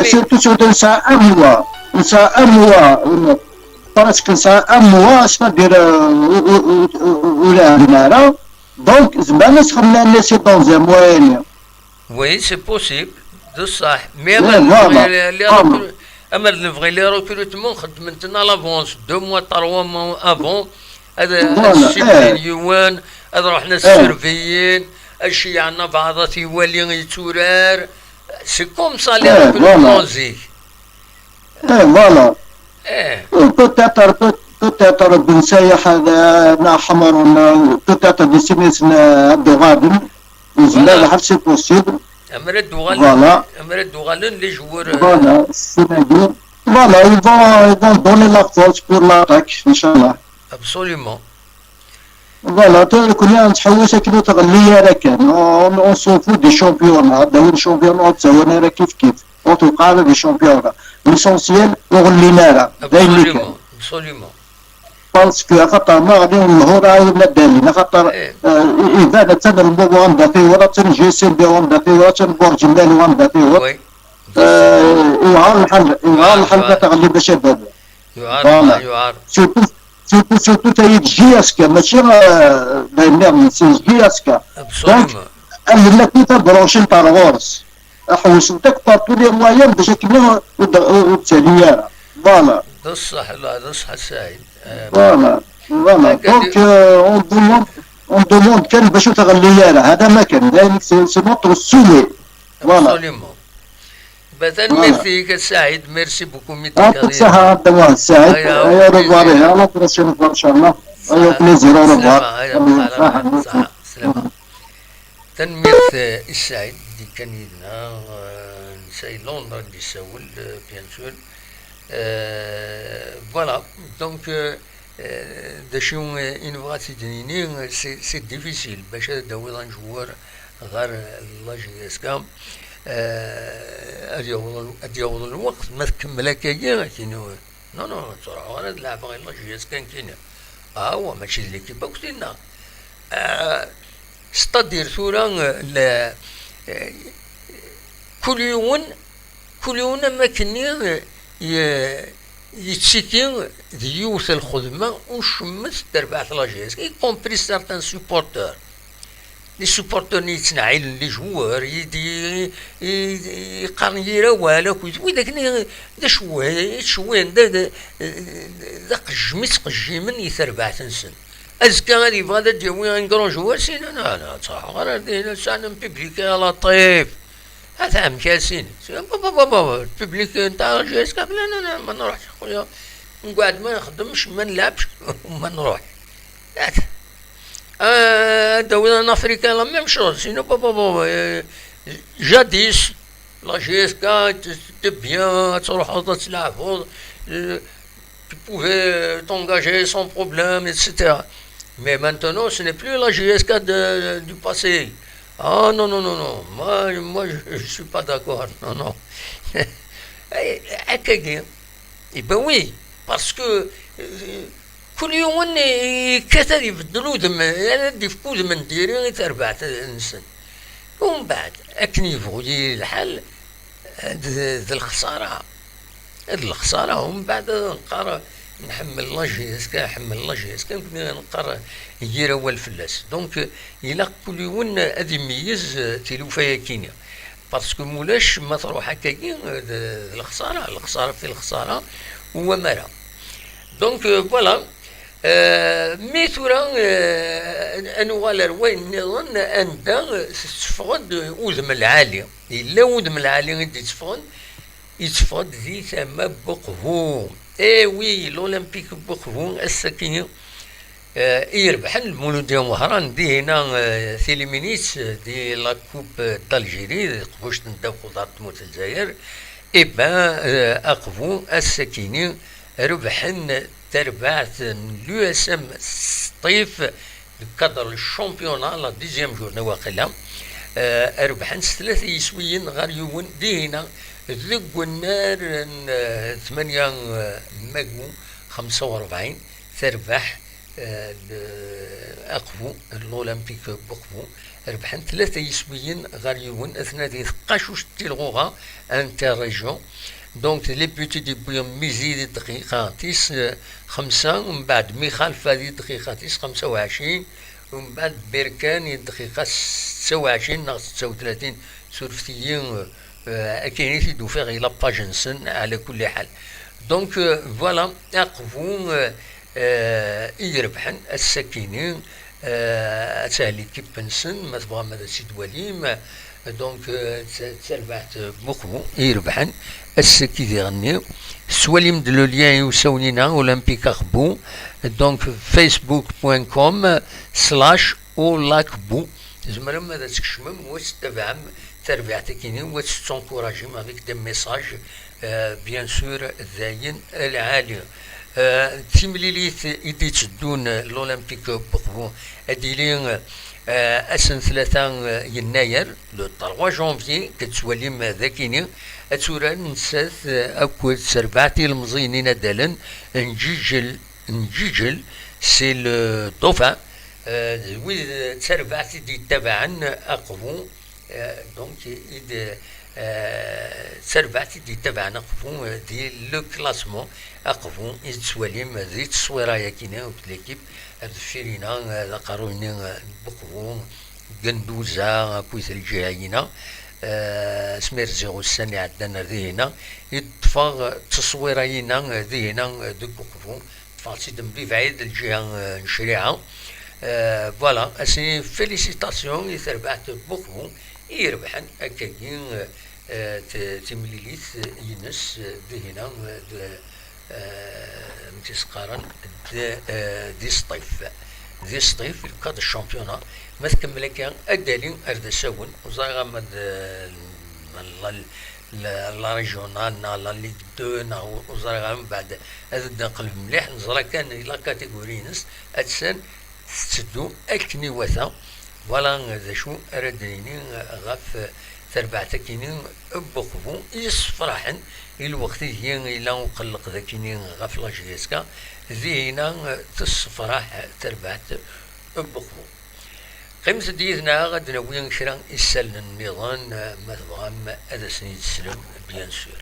surtout نسى أموا presque نسى أموا c'est-à-dire ولا هنا donc زعما خلينا الناس dans un moyen. Oui, c'est possible. De ça. Mais les recrutements, maintenant à l'avance, 2 mois, 3 mois avant, الشيء يوان هذا رحنا السيرفيين الشيء عندنا بعضات يولي يتورار سي كوم سا لي ريكروتمون زيك. فوالا. peut-être بنسيح هذا حمر peut-être بسميس عبد غادم وزلا حد سي بوسيبل. أمر الدوغالن les joueurs. Voilà, c'est-à-dire, voilà, ils vont donner la force pour l'attaque, Inch'Allah. Absolument. Voilà, كنا نتحوس كيف تغلي هذا كان on s'en fout des championnats داول الشامبيونات تساوينا راه كيف وتوقع لنا دي شامبيونات ليسونسيال وغلينا راه دايما كان. Absolument. باسكو خاطر ما غادي نهور ولا دالين خاطر إذا تن الموضوع غنبدا فيه ولا تن جيسين بي غنبدا فيه ولا تن برج مالي غنبدا فيه يعار الحل كتغلي باش يبدا. يعار. surtout تايد جياسكا ماشي دايما جياسكا. دونك اللي كنت برونشين تاع الغورس حوس نتاك بارتو لي موان باش كنا والتالية. فوالا. بصح لا بصح سعيد. فوالا دونك اون دوموند كان باش تغلي هذا ما كان ذلك سي نوتر سوي. فوالا. بدل ميرسي سعيد ميرسي بوكو ميتي. يعطيك الصحة عبد سعيد. أيا روفوار يلا بروسيون فوا إن شاء الله. أيا بليزير أو روفوار. سلامة. تنميرت السعيد دي كان يدنا نساي لندن دي ساول بيان سور. Voilà, donc داشو إن بغات تدنيني سي ديفيسيل باش داوي ان جوار غير لا جي اس كام هادي يوض الوقت ما تكمل هكايا كينو نو صراحة انا نلعب غير لا جي اس كان كاين هو ماشي ليكيب كلنا ستادير ثورا كل يوم ما كني يتسيكين ديوث الخدمة وشمس تربعت لاجيس كي كومبري سارتان سوبورتور لي سوبورتور يتنعيل لي جوار يدي يقارن يراوالا كويت وذاك دا شوين دا قجمن يتربع تنسن ازكا غادي يبغى دا ديوي ان كرون جوار سينا لا صح غير دينا ساعة بيبليكي لطيف هذا مكاسين بابا الببليك نتاع جي اس كاب لا ما نروحش خويا نقعد ما نخدمش ما نلعبش وما نروح دولة افريكا لا ميم شوز سينو بابا جاديس لا جي اس كا تي بيان تروح تلعب tu pouvais t'engager sans problème etc mais maintenant ce n'est plus la GSK du passé. Ah non, moi je suis pas d'accord, non. Et ben oui, parce que كل يوم كثر يبدلوا يدفقوا من ديرين تربعة إنسان ومن بعد أكن يبغوا الحل هاد الخسارة ومن بعد نقرا نحمل لاجيس كنحمل لاجيس كنقرا يجي هو الفلاس دونك إلا كل يوم غادي يميز تلوفايا كينيا باسكو مولاش ما تروح هكاكي الخسارة في الخسارة هو مرا دونك فوالا مي ثورا انوغال روين نظن ان تفقد وذم العالي الا وذم العالي غادي يتفقد ذي ثما بقهو وي الاولمبيك بقهو الساكنين يربح المولوديه مهران دي هنا ثيليمينيت دي لا كوب دالجيري قبوش نداوكو دار تموت الجزائر اقفو الساكنين ربحن تربعت لو اس ام سطيف كادر الشامبيونا لا ديزيام جورنا واقيلا ربحن ثلاثة يسويين غير يوم دي هنا ذق النار 8 مجمو 45 تربح أقفو الأولمبيك بقفو ربحن 3 يسويين غير يون أثناء دي ثقاشوش تلغوها انتر ريجيون دونك لي بيوتي دي بيوم ميزي دقيقة تيس 5 ومن بعد ميخالفة دي دقيقة تيس 25 ومن بعد بيركان دقيقة 26 ناقص 36 سورفتيين أكيني في دوفيغ إلى باجنسن على كل حال دونك فوالا أقفو يربحن السكينين أتالي كيبنسن ما تبغى ماذا سيد وليم دونك تربحت بوخو يربحن السكي ديغني سواليم دلو ليان يوسونينا أولمبيك أخبو دونك facebook.com/olackbou زمرا ماذا تكشمم وتتبعم تربيعتكيني وتتنكوراجيم افيك دي ميساج بيان سور ذاين العالي تيمليليت إدي تدون الأولمبيك بقبو أديلين أسن 3 يناير لو 3 جونفي كتسواليم ذاكيني أتورا نسات أكود سربعتي المزينين دالن نجيجل سي الدوفان ويد تربعتي دي تبعا أقفو دونك إد سربعتي دي تبعا أقفو دي لو كلاسمون أقفو إد سواليم ذي التصويرة ياكينا وكليكيب فيرينا قارويني بقفو قندوزا كويث الجهاينا سمير زيرو السنة عدنا ذي هنا يتفاغ تصويرينا ذي هنا دو بقفو تفاغ سيدم بيفعيد الجهة نشريعها فوالا اسي فيليسيتاسيون يتربعت بوكو يربحن اكاين تمليليت ينس دهنا متسقارن دي سطيف كاد الشامبيونا ما تكمل كان ادالين ارد سون وزاغا مد لا ريجيونال لا ليغ 2 وزاغا من بعد هذا نقلب مليح نزرا كان لا كاتيجوري نس اتسن تسدو أكني وثا ولا ذا شو أردني غف تربعتكينين بقفو يصفرحن الوقت هي إلا وقلق ذاكينين غف لاجيسكا ذينا تصفرح تربعت بقفو قيمة ديزنا غد نوين شران يسال النظام مثلا هذا سنيد السلم بيان سور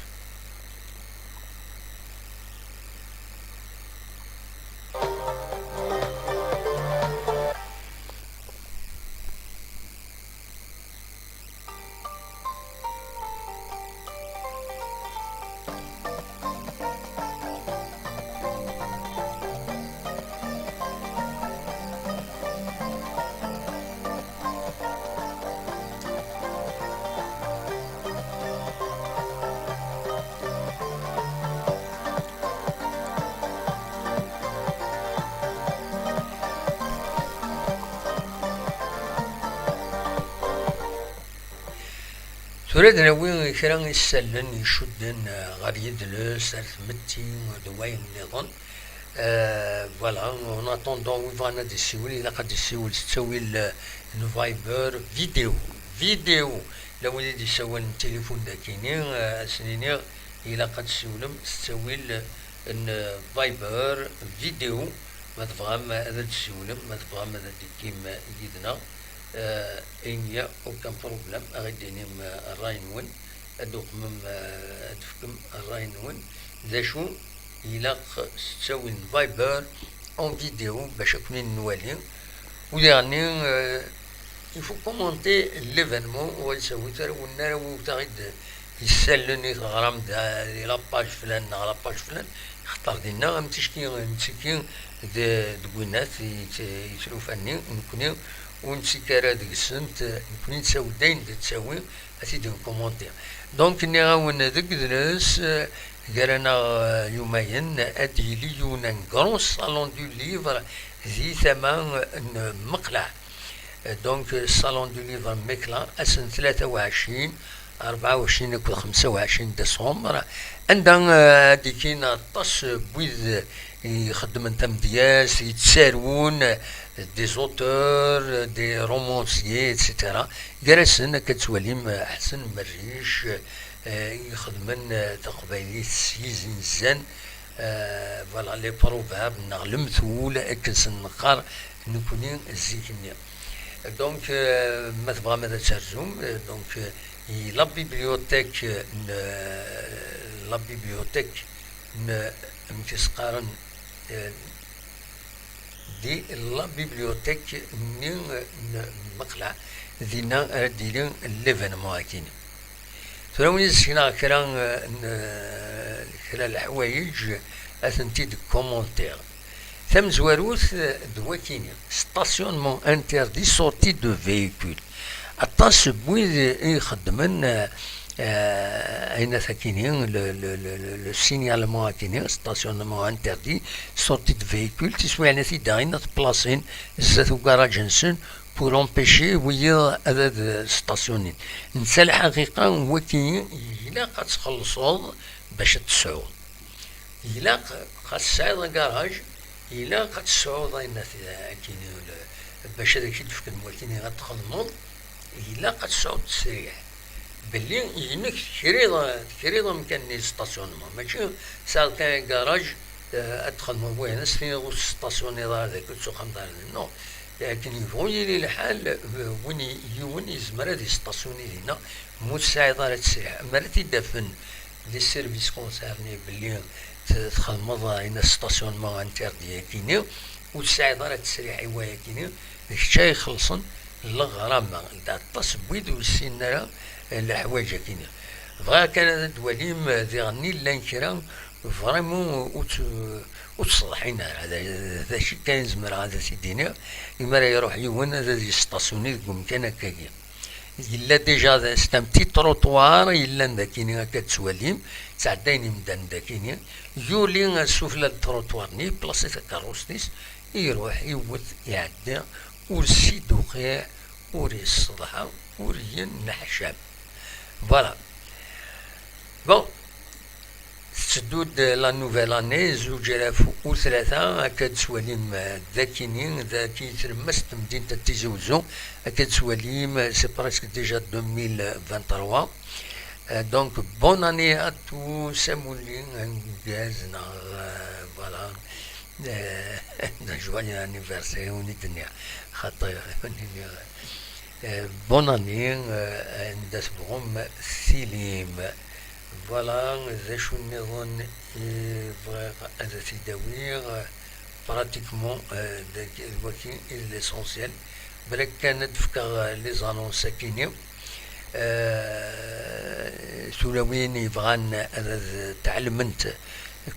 تريد نوين كران يسلن يشدن غير يدلس متي ودواين نظن فوالا اون اتوندون ويفانا دي سيولي الا قد يسيول تسوي الفايبر فيديو لو اللي يسوي التليفون داكيني سنينير الا قد تسولم تسوي الفايبر فيديو ما تفهم هذا تسولم ما تفهم هذا كيما يدنا إن يا أوكان بروبلم أغديني الراينون أدوق من أدفكم الراينون ذا شو يلاق تسوي فايبر أون فيديو باش أكون نوالي ويعني يفو كومونتي ليفينمون ويسوي ترى والنار وتغيد يسالني غرام دا لاباج فلان لاباج فلان اختار دينا متشكين دوينات يتلوفاني نكوني ونسكر ديك السنت نكوني نساوي داين تساوي أسيدي كومونتير دونك ني غاون ديك دراس قالنا يومين أديلي يونان كرون صالون دو ليفر ذي ثمان مقلع دونك صالون دو ليفر مقلع أسن 23 24 كل 25 ديسمبر عندنا ديكينا طاس بويذ يخدم انتم دياس يتسارون دي زوتور دي رومونسيي اتسيتيرا جالسن كتوليم حسن مريش يخدمن تقبايلي سيزن زان فوالا لي بروفيرب نغلم ثول اكس النقار نكوني الزيكني دونك ما تبغى ماذا ترجم دونك لا بيبليوتيك لا بيبليوتيك متسقارن دي لا بيبليوتيك مقلع دينا ديرين ليفينمون هاكيني تراوني سينا كرا الحوايج اثنتي دو كومونتير ثم زواروث دواكيني ستاسيونمون انتردي سورتي دو فيكول الطاس بويد يخدمن أين ثكيني لو سينيالمون هاكيني ستاسيونمون انتردي سورتي دو فيكول تسوى يعني في داين تبلاصين زاتو كراج نسن pour empêcher ويا هذا ستاسيونين نسى الحقيقة هو كي إلا قد تخلصوض باش تسعود إلا قد تسعود كراج إلا قد تسعود أين كيني باش هذاك يدفك الموالتين غتخدموض إلا قد تسعود تسريح بلي ينك كريضة مكان ستاسيونمون ماشي ساعة كان كراج تخدمو وين ناس فين ستاسيوني هذاك تسوق خمدار نو لكن يبغي لي الحال وين يزمر هذه ستاسيوني لينا مساعدة على التسريح أما تدفن لي سيرفيس كونسيرني بلي تخدمض هنا ستاسيونمون انتردي كيني وتساعد على التسريح هوايا كيني الشاي يخلصن الغرامة تاع الطاس بويد والسينارا الحوايج كيني فغا كان هذا دواليم ذيغني لانكرا فريمون وتصلحينا هذا شي كان زمر هذا سيدينا إما راه يروح يون هذا ستاسيوني ديك مكان هكاكيا إلا ديجا ستامتي تروطوار إلا نداكيني هكا تسواليم تعدايني مدان داكيني يولي سفل التروطوارني بلاصة الكاروسنيس يروح يوت يعدى ورسي دوقيع وري الصدحة وري النحشام فوالا بون تسدود لا نوفيل اني 2003 هكا تسواليم ذاكينين ذاكي تلمست مدينة تيزي وزو هكا تسواليم سي بريسك ديجا 2023 دونك بون اني اتو سامولين انجازنا فوالا جواني انيفرسير وني الدنيا خاطر بون اني نداس بغم سيليم فوالا ذا شو النظام هذا تداوير براتيكمون داك الوكين ليسونسيال بلا كانت فكا لي زانونس كيني سولاوين يبغان تعلمت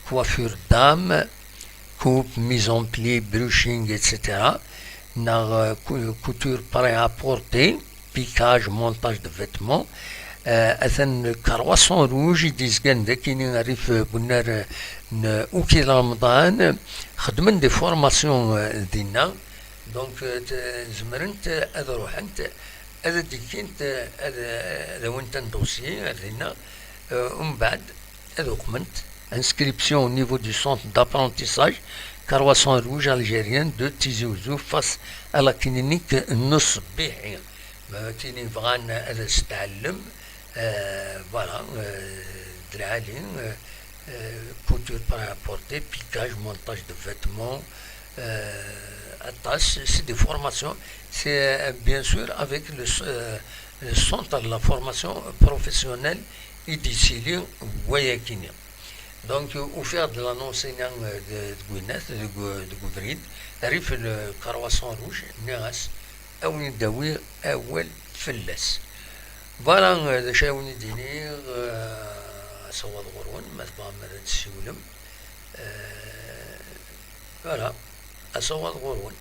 كوافور دام كوب ميزون بلي بروشينغ اتسيتيرا نا كوتور بري ابورتي بيكاج مونتاج دو فيتمون أثن كرواسون روج يديزكان ذاكيني نعرف بنار أوكي رمضان خدمن دي فورماسيون دينا دونك زمرنت هذا روحنت هذا ديكينت هذا وانت ندوسي دينا ومن بعد هذا قمنت inscription au niveau du centre d'apprentissage Carwasson Rouge algérien de Tizi Ouzou face à la clinique Nusbihi. تيني بغان هذا استعلم فوالا درعالين couture prêt-à-porter, piquage, montage de vêtements, c'est des formations. C'est bien sûr avec le centre de la formation professionnelle et d'ici Guayaquil. Donc, au faire de l'enseignant de Gouineth, de Gouvrid, arrive le Carwasson Rouge, Neras, أو نداوي أول فلس. فوالا ذا شاوني ديني صواد غرون ما تبغى مرة تسولم فوالا أصواد غرون.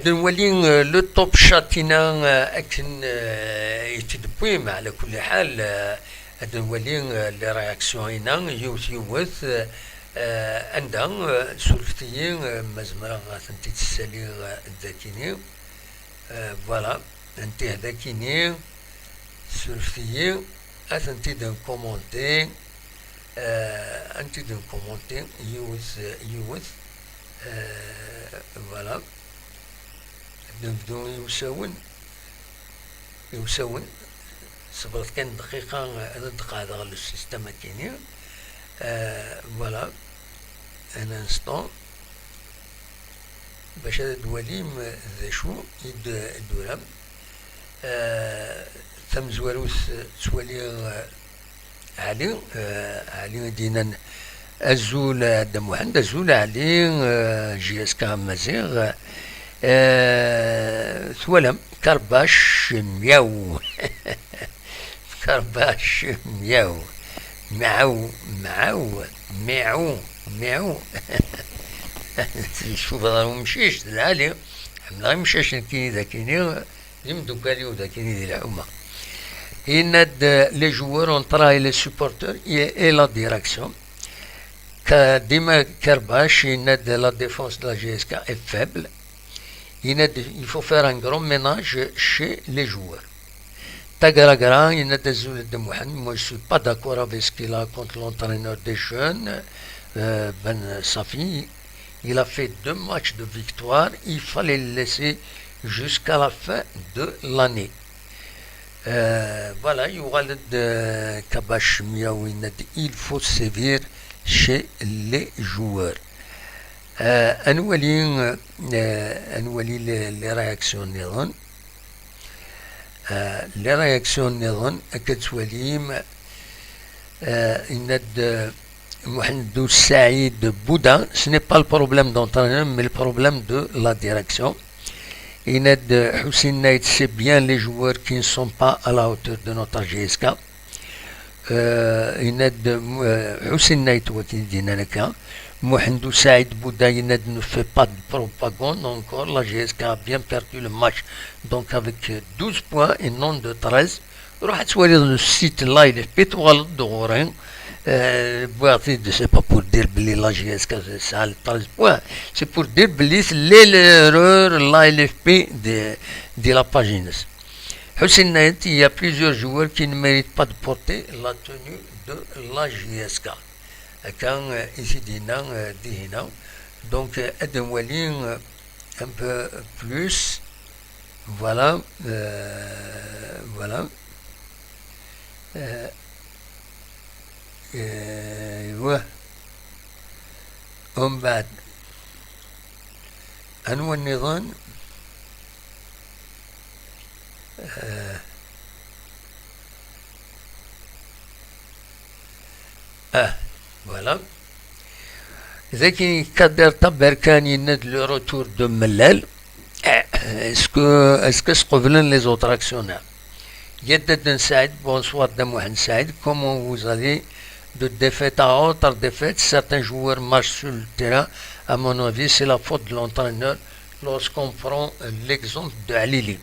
نولي لو توب شاتينا اكن يتدبويم على كل حال نولي لي رياكسيون هنا يوث عندها سولفتيين مزمرة غاتنتي تسالي الذاكيني فوالا انت هذاكيني سولفتيين أثنتي دن كومونتي أنتي دن كومونتي يوث فوالا نبدو يوساون صبرت كان دقيقة ندقى هذا السيستم كيني فوالا ان انستون باش هذا دواليم ذا شو يد دورام ثم زواروث توالي علي دينا الزول دموحند الزول علي جي اس كا مزيغ ثولم كرباش مياو كرباش مياو معو ميعو شوف هذا مشيش العالي حملا مشاش كيني ذاكيني يمدو كاليو ذاكيني دي الحومة يند لي جوار اون تراي لي سوبورتور اي لا ديراكسيون كديما كرباش يند لا ديفونس دو لا جي اس كا اي فابل يند il faut faire un grand ménage chez les joueurs. Tagaragra, il n'a désolé de Mohamed, moi je suis pas d'accord avec ce qu'il a contre l'entraîneur des jeunes, Ben Safi. Il a fait 2 matchs de victoire, il fallait le laisser jusqu'à la fin de l'année. Voilà, il y aura le Kabash Miaou, il faut sévir chez les joueurs. أنولي لي رياكسيون نظن لي رياكسيون نظن كتوليم إند محمد السعيد بودا ce n'est pas le problème d'entraîneur mais le problème de la direction. إند حسين نايت c'est bien les joueurs qui ne sont pas à la hauteur de notre GSK. إند حسين نايت وكيل دينا لك Mohamed Saïd Bouda ne fait pas de propagande encore. La GSK a bien perdu le match, donc avec 12 points et non de 13. راح تولي le site là il est pétrole d'Orin. C'est pas pour dire que la GSK ça a 13 points. C'est pour dire que l'erreur l'ALFP de la pagine. Hussein Naït, il y a plusieurs joueurs qui ne méritent pas de porter la tenue de la GSK. كان يزيدنا دي هنا دونك ادوالين un peu plus voilà voilà ومن بعد أنوى النظام Voilà. ذاكي كدر طبر كان يند لو روتور دو ملال اسكو سقبلن لي زوتر اكسيونير يدد نساعد بونسوار دم واحد نساعد كومون vous allez de défaite à autre défaite certains joueurs marchent sur le terrain à mon avis c'est la faute de l'entraîneur lorsqu'on prend l'exemple de Alili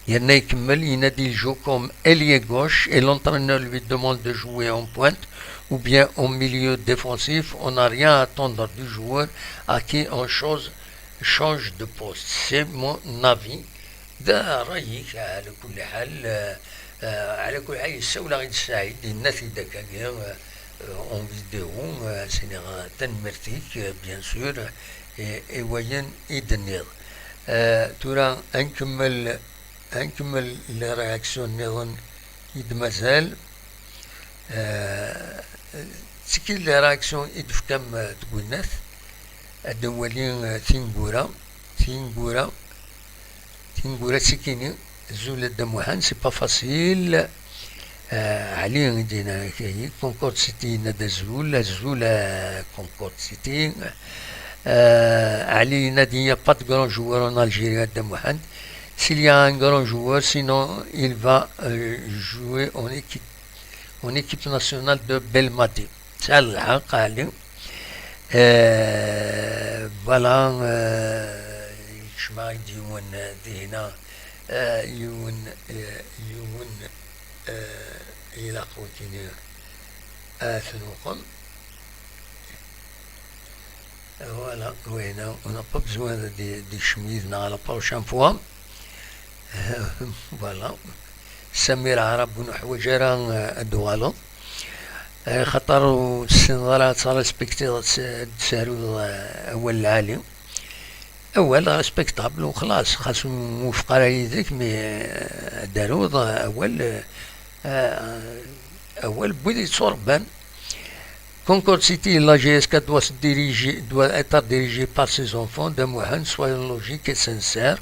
ينا يكمل ينادي الجو comme ailier gauche et l'entraîneur lui demande de jouer en pointe ou bien au milieu défensif, on n'a rien à attendre du joueur à qui on change de poste. C'est mon avis. ده رأيك على كل حال على كل حال السولة غير سعيد الناس داك اون فيديو سينيغا تنمرتيك بيان سور اي وين يدنيض ترى انكمل لي رياكسيون نظن يد مازال سكي لي رياكسيون يدف كم تقول ناس الدولين تينغورا سكيني زول الدموحان سي با فاسيل علي دينا كي كونكورد سيتي نادا زول كونكورد سيتي علي نادي با دو غران جوار en Algérie الدموحان s'il y a un grand joueur sinon il va jouer en équipe nationale de Belmadi c'est الحق علي فوالا ما يديون دينا يون إلى قوتين آثنوكم voilà oui non, on n'a pas besoin de des chemises dans la prochaine fois voilà سمير عرب بن حوجرة الدوالو خطر السنغالات صار ريسبكتي تسارو أول العالم أول ريسبكتابل وخلاص خاصو موافقة على يديك مي داروض أول بودي تصوربان Concord City, la GSK doit être dirigée par ses enfants de Mohan, soyons logiques et sincères.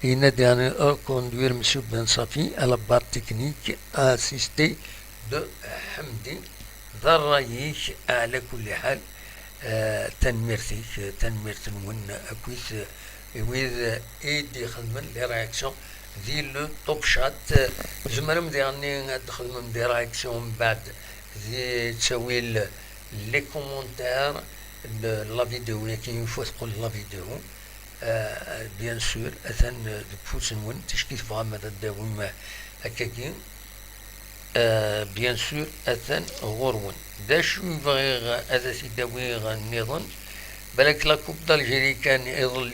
Il n'a dernier à conduire M. Ben Safi à la barre technique à assister de Hamdi. ذرايك على كل حال تنميرت المن أكويت ويذ إيدي خدمن لي رياكسيون ذي لو توب شات زمرم ديالني دخل دي رياكسيون بعد ذي تسوي لي كومونتير لا فيديو لكن يفوت تقول لا فيديو بيان سور أثن تفوت نون تشكيل فهم هذا الداوم هكاكين بيان سور أثن غورون داش يبغي هذا سيداوي النظام بالك لا كوب دالجيري كان يظل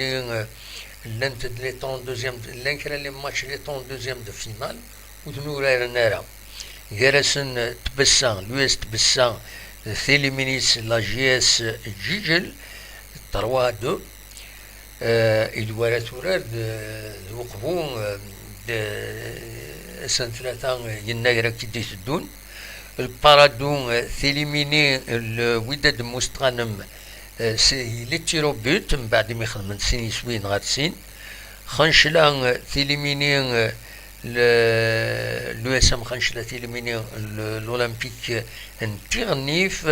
لانت لي 32 لان كان لي ماتش لي 32 دو فينال ودنورا نارا جالسن تبسان لويس تبسان ثيليمينيس لا جي اس جيجل 3 2 الوالات وراد وقفوا سنة 3 يناير كي تدون البارادون ثيليميني الوداد مستغنم سي لي تيرو بوت من بعد ما يخدم سين سوين غاد سين خنشلان ثيليميني l'USM خنشلة ثيليميني الأولمبيك نتيغنيف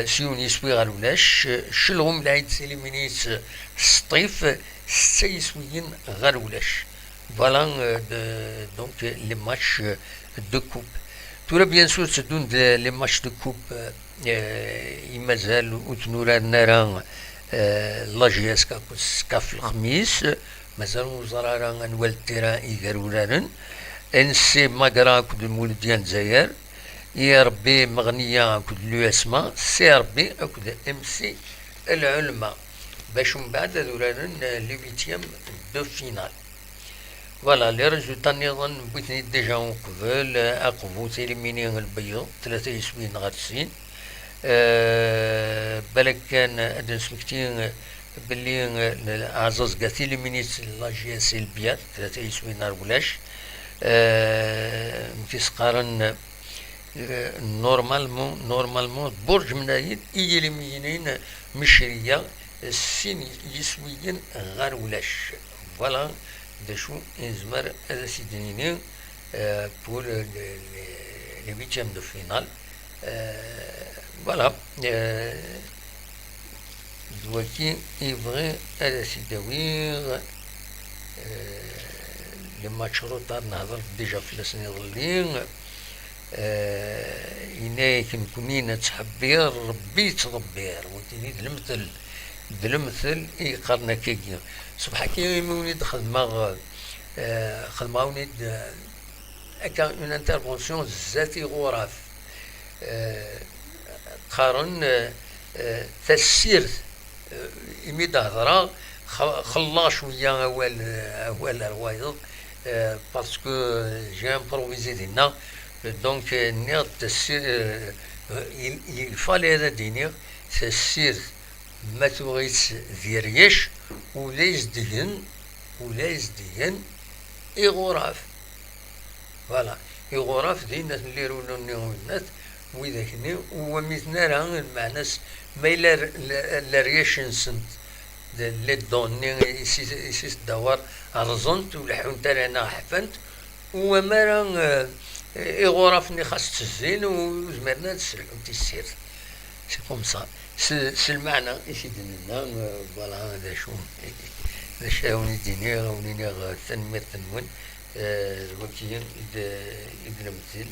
سيون يسوي غالولاش شلهم العيد ثيليمينيس سطيف سيسويين غالولاش فوالا دونك لي ماتش دو كوب تورا بيان سور تدون لي ماتش دو كوب يمازال وتنورا نارا لا جي اس كا في الخميس مازال وزراء نوال التيران يقاروران انسي ماكرا كود المولد ديال الجزائر يا ربي مغنية كود اليوسما سي ربي كود ام سي العلماء باش من بعد ذوران لي فيتيام دو فينال فوالا لي ريزولتا نظن بغيتني ديجا قبل اقفو تيليميني البيض 3 يسوين غادسين بالك كان ادن سمكتين باللي عزاز قاتي لي مينيت لا جي اس البيات 3 يسوين ولاش مكيس قارن نورمالمون برج منايد يجي لي مينين مشريه السين يسويين غير ولاش فوالا داشو انزمر هذا سيدنيني بور لي ويتيام دو فينال فوالا دلوقتي يبغي هذا سيداوير لي ماتش روطار نهضر ديجا في السنين يظلين إناك نكونين تحبير ربي تضبير وتني دلمثل يقارنا كيكي صباح كي وليد خدمة وليد هكا اون انترفونسيون ذاتي غرف قارن تسير يميد هضرا خلا شويه اول روايض باسكو جي امبروفيزي دينا دونك نير تسير يفالي هذا دينير تسير ما تبغيش ذيريش ولا يزدين يغرف فوالا يغرف دينا اللي رولو الناس وذاكني ومثنا راه المعناس ما إلا رياشن سنت اللي دوني يسيس دوار رزنت والحون تاعنا حفنت وما راه يغرفني خاص تزين وزمرنا نسلم تيسير سي كوم سا سي المعنى يسيدنا فوالا هذا شو هاوني ديني هاوني تنمير تنون الوكيل إذا مثل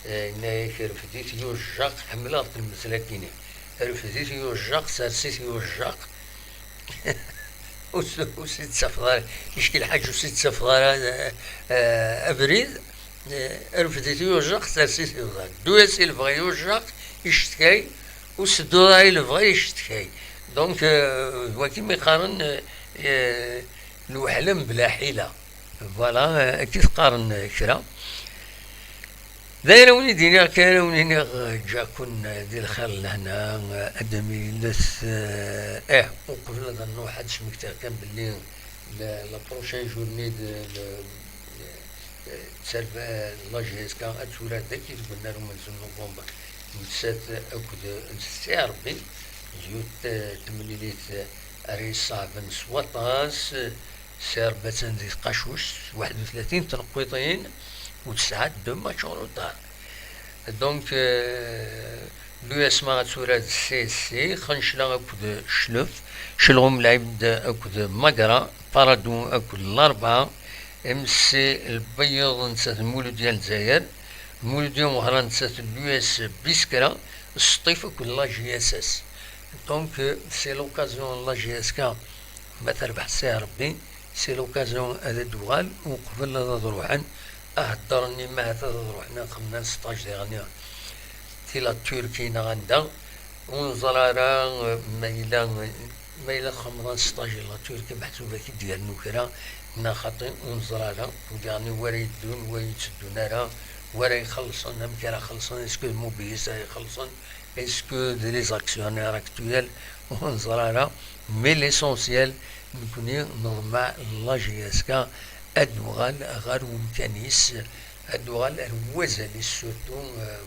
إنه رفديت يوجاق حملات المسلاكين رفديت يوجاق سارسيت يوجاق وسيد سفر يشكي الحاج وسيد سفر أبريد رفدتي يوجق ترسيس يوجق دويس الفغي يوجق يشتكي وسدوراي الفغي يشتكي دونك وكيما يقارن الوحلم بلا حيلة فوالا كي تقارن كرا دايره وني دينا كان وني جا كنا ديال الخير لهنا ادمي لس وقبل هذا النوع حد شمكتها كان باللي لا بروشين جورني تسالف لاجيس كان اتورا داك قلنا لهم من نوفمبر نسات اكد السي ربي جيوت تمليليت اري صعب نسوطاس سير باتن دي قاشوش 31 تنقيطين وتسعة دم شغل الدار دونك لو اسمها تورا سي خنشلا اكد شلف شلغم لعب اكد مقرا بارادو اكد الاربعة امسي البيض نسات المولود ديال الجزائر المولود ديال مهران نسات اليو اس بيسكرا السطيف اكد لا جي اس اس دونك سي لوكازيون لا جي اس كا ما تربح سي ربي سي لوكازيون هذا دوغال وقبل هذا روحان اهدرني ما هذا روحنا قمنا 16 ديغنيا تيلا تركي نغندا ونزرارا ميلا خمران 16 لا تركي محسوبة كي ديال نوكرا ناخطي ونزرارا وديعني ورا يدون ويتسدون راه ورا يخلصون هم كرا خلصون اسكو الموبيليس يخلصون اسكو دي لي زاكسيونير اكتويل ونزرارا مي ليسونسيال نكوني نورمال لا جي اس كا ادوغال غير ومكانيس ادوغال الوزن سورتو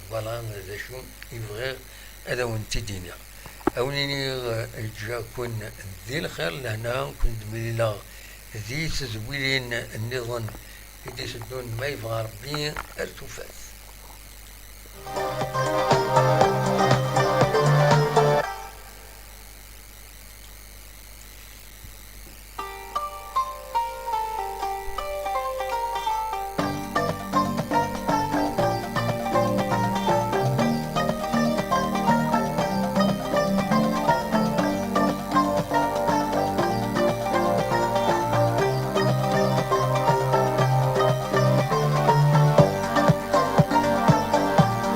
فوالا هذا شو يبغي هذا وانت دينا اونيني جا كون ذي الخير لهنا كنت مليلا ذي تزويلين النظام يدي سدون ما يبغى ربي ارتفاس